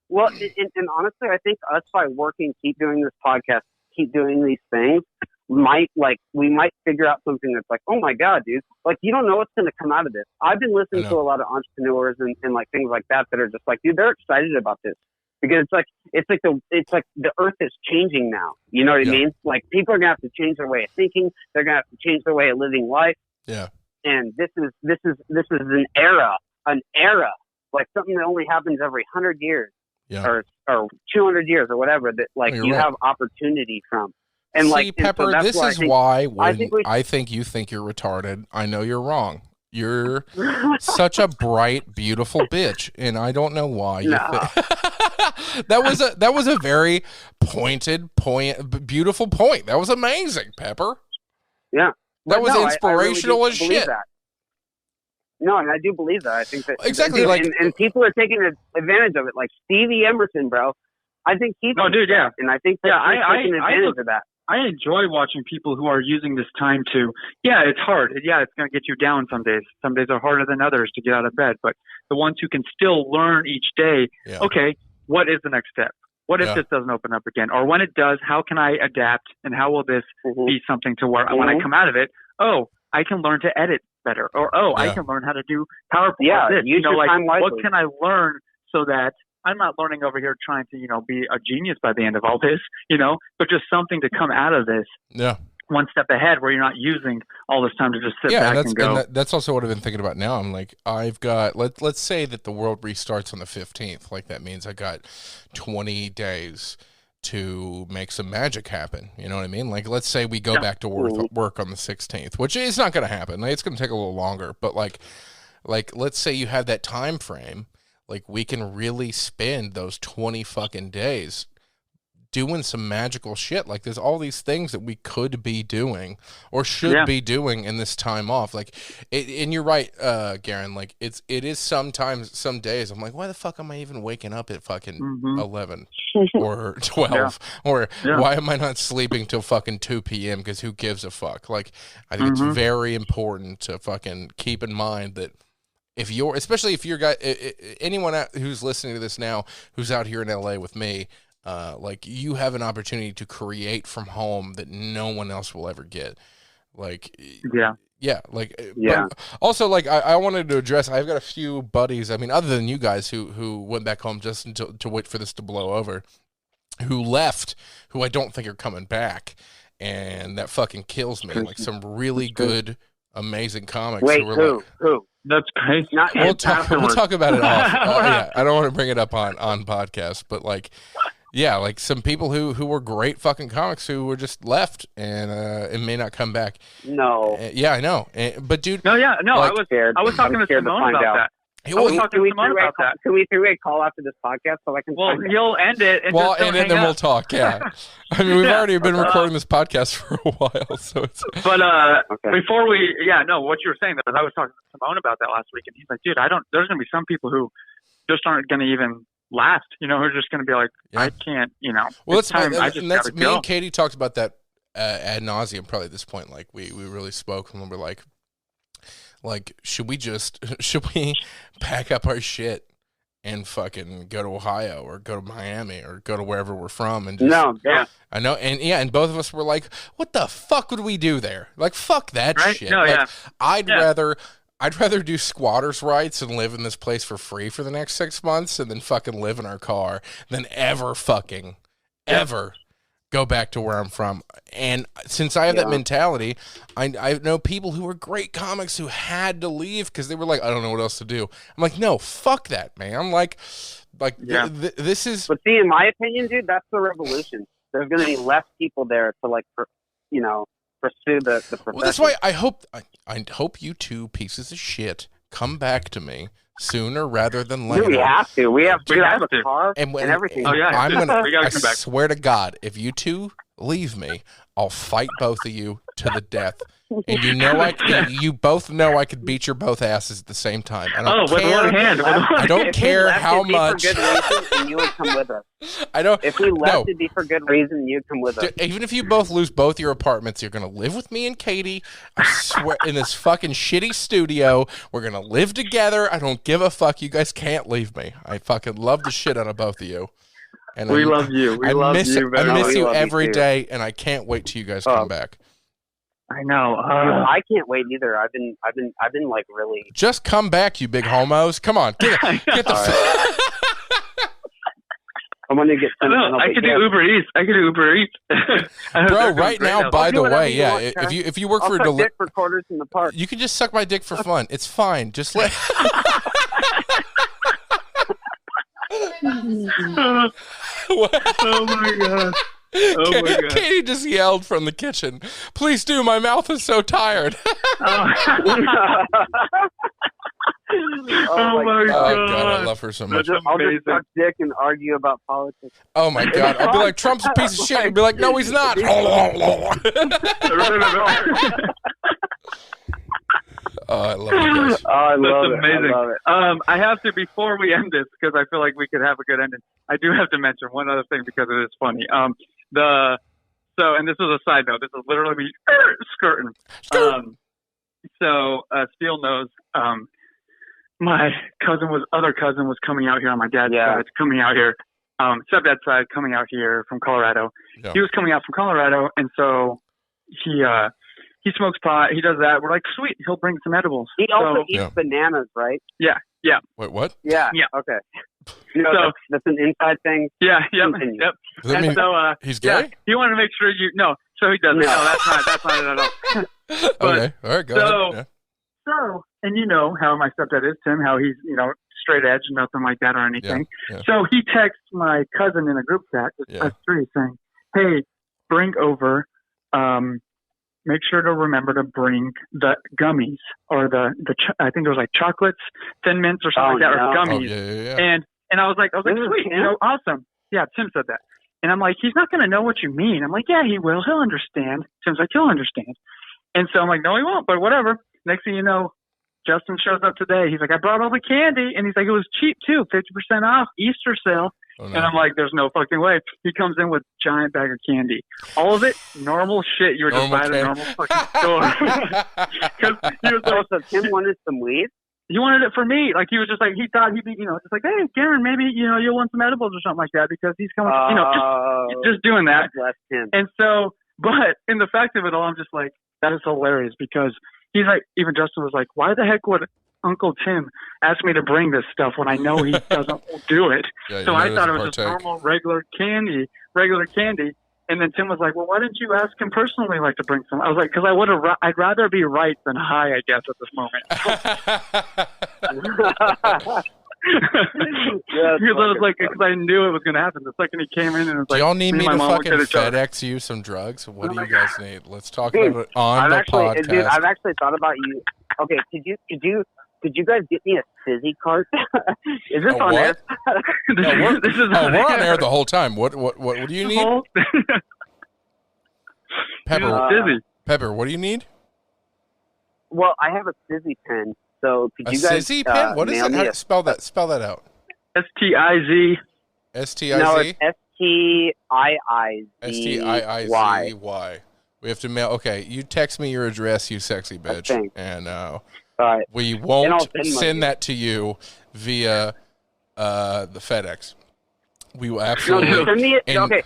Well, and honestly, I think us by working, keep doing this podcast, keep doing these things, we might figure out something that's like, oh my God, dude, like you don't know what's going to come out of this. I've been listening to a lot of entrepreneurs and like things like that are just like, dude, they're excited about this. Because it's like the earth is changing now. You know what I mean? Like people are gonna have to change their way of thinking. They're gonna have to change their way of living life. Yeah. And this is an era, like something that only happens every 100 years, or 200 years or whatever. That like you have opportunity from. And See, like, and Pepper, so that's this why is why when think I think you think you're retarded, I know you're wrong. You're such a bright, beautiful bitch, and I don't know why you think that was a very beautiful point. That was amazing, Pepper. Yeah, that was inspirational I really as shit. That. No, and I do believe that. I think that exactly, dude, like, and people are taking advantage of it. Like Stevie Emerson, bro. I think he's and I think that he's taking advantage of that. I enjoy watching people who are using this time to, it's hard. Yeah, it's going to get you down some days. Some days are harder than others to get out of bed. But the ones who can still learn each day, okay, what is the next step? What if this doesn't open up again? Or when it does, how can I adapt? And how will this be something to where when I come out of it, I can learn to edit better. Or, I can learn how to do PowerPoint. Yeah, use your time wisely. What can I learn so that I'm not learning over here trying to, be a genius by the end of all this, but just something to come out of this. Yeah. One step ahead where you're not using all this time to just sit back and go. And that's also what I've been thinking about now. I'm like, I've got, let's say that the world restarts on the 15th. Like that means I got 20 days to make some magic happen. You know what I mean? Like, let's say we go back to work on the 16th, which is not going to happen. Like, it's going to take a little longer, but like, let's say you have that time frame. Like, we can really spend those 20 fucking days doing some magical shit. Like, there's all these things that we could be doing or should be doing in this time off. Like, and you're right, Garon. Like, it is sometimes, some days, I'm like, why the fuck am I even waking up at fucking 11 or 12? Or why am I not sleeping till fucking 2 p.m.? Because who gives a fuck? Like, I think it's very important to fucking keep in mind that especially if you're anyone who's listening to this now, who's out here in LA with me, like, you have an opportunity to create from home that no one else will ever get. Like, but also, like, I wanted to address, I've got a few buddies, I mean, other than you guys who went back home just to wait for this to blow over, who left, who I don't think are coming back. And that fucking kills me. Like, some really good, amazing comics. Wait, who? That's crazy. We'll talk about it off. I don't want to bring it up on podcast, but like, like some people who were great fucking comics who were just left and may not come back. No. I know. But dude, like, I was scared. I was talking to Simone about that. Can we three-way call after this podcast so I can? Well, you'll end it. And then we'll talk. Yeah, I mean, we've already been recording this podcast for a while, so it's. But before we, what you were saying, that I was talking to Simone about that last week, and he's like, dude, there's gonna be some people who just aren't gonna even last. Who are just gonna be like, I can't. Well, that's me and Katie talked about that ad nauseum. Probably at this point, like we really spoke, and we're like, should we pack up our shit and fucking go to Ohio or go to Miami or go to wherever we're from? And just, I know. And both of us were like, what the fuck would we do there? Like, fuck that shit. No, like, I'd rather do squatters' rights and live in this place for free for the next 6 months and then fucking live in our car than ever go back to where I'm from. And since I have that mentality, I know people who were great comics who had to leave because they were like, I don't know what else to do. I'm like, no, fuck that, man. I'm like, this is. But see, in my opinion, dude, that's the revolution. There's going to be less people there to pursue the profession. Well, that's why I hope you two pieces of shit come back to me sooner rather than later. Dude, we have to. We have a car and everything. I swear to God, if you two leave me, I'll fight both of you to the death. And you both know I could beat your both asses at the same time. I don't care. With one hand. I don't care how much. For good reason, and you would come with us. If we left, it'd be for good reason. You'd come with us. Even if you both lose both your apartments, you're gonna live with me and Katie. I swear, in this fucking shitty studio, we're gonna live together. I don't give a fuck. You guys can't leave me. I fucking love the shit out of both of you. And we love you. I miss you every day, and I can't wait till you guys come back. I know. I can't wait either. I've been like really. Just come back, you big homos! Come on, get the. I'm gonna get. I could do Uber Eats. Bro, right now, by the way, if you work for dick for quarters in the park, you can just suck my dick for fun. It's fine. Just let. Oh my God. Oh my God. Katie just yelled from the kitchen, "Please do, my mouth is so tired." Oh my God. Oh God, I love her so much. I'll just suck dick and argue about politics. Oh my God, I'll be like, "Trump's a piece of shit." You'll be like, "No, he's not." Oh, I love it, guys. Oh, I love That's amazing. it. I love it. I have to, before we end this, because I feel like we could have a good ending, I do have to mention one other thing because it is funny. And this is a side note. This is literally me skirting. Steele knows. My other cousin was coming out here on my dad's side, coming out here. Stepdad's side, coming out here from Colorado. Yeah. He was coming out from Colorado, and so he smokes pot. He does that. We're like, sweet. He'll bring some edibles. He also eats bananas, right? Yeah. Wait, what? Yeah. Okay. You know, that's an inside thing. Yeah. Yep. Does that mean he's gay? Yeah, he wanted to make sure no. So he doesn't. No, that's not it at all. Okay. All right. Go ahead. Yeah. So, and you know how my stepdad is, Tim, how he's, straight edge, nothing like that or anything. Yeah. So he texts my cousin in a group chat, us three, saying, "Hey, bring over, make sure to remember to bring the gummies or I think it was like chocolates, Thin Mints or something like that, or gummies." And I was like, sweet, awesome. Yeah, Tim said that. And I'm like, he's not going to know what you mean. I'm like, yeah, he will. He'll understand. Tim's like, he'll understand. And so I'm like, no, he won't, but whatever. Next thing you know, Justin shows up today. He's like, I brought all the candy. And he's like, it was cheap too, 50% off, Easter sale. Oh, no. And I'm like, there's no fucking way. He comes in with a giant bag of candy. All of it, normal shit you would just buy at a normal fucking store. Because he was like, so Tim wanted some weed? He wanted it for me. Like, he was just like, he thought he'd be, just like, hey, Garon, maybe, you'll want some edibles or something like that because he's coming, just doing that. Bless him. And so, but in the fact of it all, I'm just like, that is hilarious because he's like, even Justin was like, why the heck would Uncle Tim ask me to bring this stuff when I know he doesn't do it? Yeah, so I thought it was just normal, regular candy. And then Tim was like, well, why didn't you ask him personally, like, to bring some? I was like, because I'd rather be right than high, I guess, at this moment. Because I knew it was going to happen. The second he came in and was like, do y'all need me to fucking FedEx you some drugs? What do you guys need? Let's talk about it on the podcast. Dude, I've actually thought about you. Okay, could you guys get me a fizzy cart? Is this on air? We're on air the whole time. What do you need? Pepper, what do you need? Well, I have a fizzy pen. So could you guys fizzy pen? What is it? Spell that out. STIZ. STIZ? No, it's STIIZY. We have to mail. Okay, you text me your address, you sexy bitch, and we won't send that to you via the FedEx. We will absolutely. No, send me it. Okay.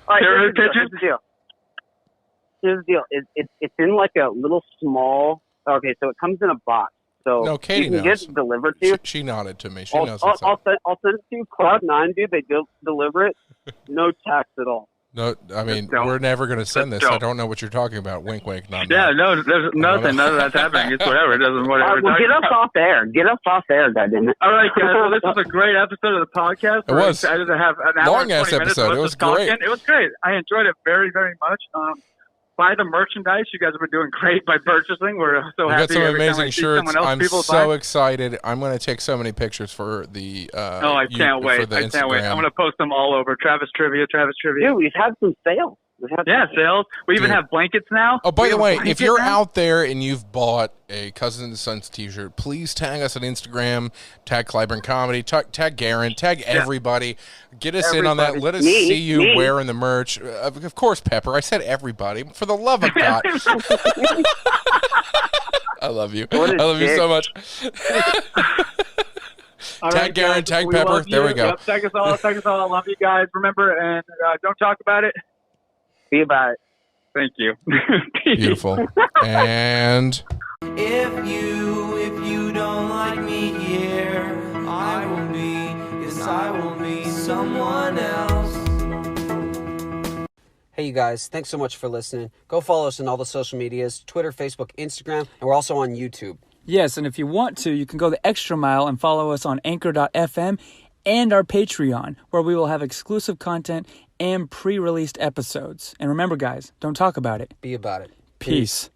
All right. Here's the deal. It's in like a little small. Okay, so it comes in a box. So no, Katie you can knows. get it delivered to you. She nodded to me. She knows. I'll send it to you. Cloud9, dude. They deliver it. No tax at all. No, I mean, we're never going to send this. I don't know what you're talking about. Wink, wink. Nod, yeah, no, there's nothing. None of that's happening. It's whatever. It doesn't whatever. Well, get us off air. Get us off air, goddammit. All right, guys. Well, this was a great episode of the podcast. It was. Excited to have an hour long ass episode. It was great. It was great. I enjoyed it very, very much. Buy the merchandise. You guys have been doing great by purchasing. We're so happy. We got some amazing shirts. I'm so excited. I'm going to take so many pictures for the. I can't wait. I can't wait. I'm going to post them all over. Travis Trivia. Dude, we've had some sales. Sales. We even have blankets now. Oh, by the way, if you're out there and you've bought a Cousins and Sons t-shirt, please tag us on Instagram, tag Clyburn Comedy, tag Garon, tag everybody. Get us in on that. Let us see you wearing the merch. Of course, Pepper. I said everybody. For the love of God. I love you. I love you so much. Tag Garon, tag Pepper. There we go. Yep, tag us all. I love you guys. Remember, and don't talk about it. Be about it. Thank you. Beautiful. And if you don't like me here, I will be someone else. Hey, you guys. Thanks so much for listening. Go follow us on all the social medias, Twitter, Facebook, Instagram, and we're also on YouTube. Yes, and if you want to, you can go the extra mile and follow us on Anchor.fm and our Patreon, where we will have exclusive content and pre-released episodes. And remember, guys, don't talk about it. Be about it. Peace.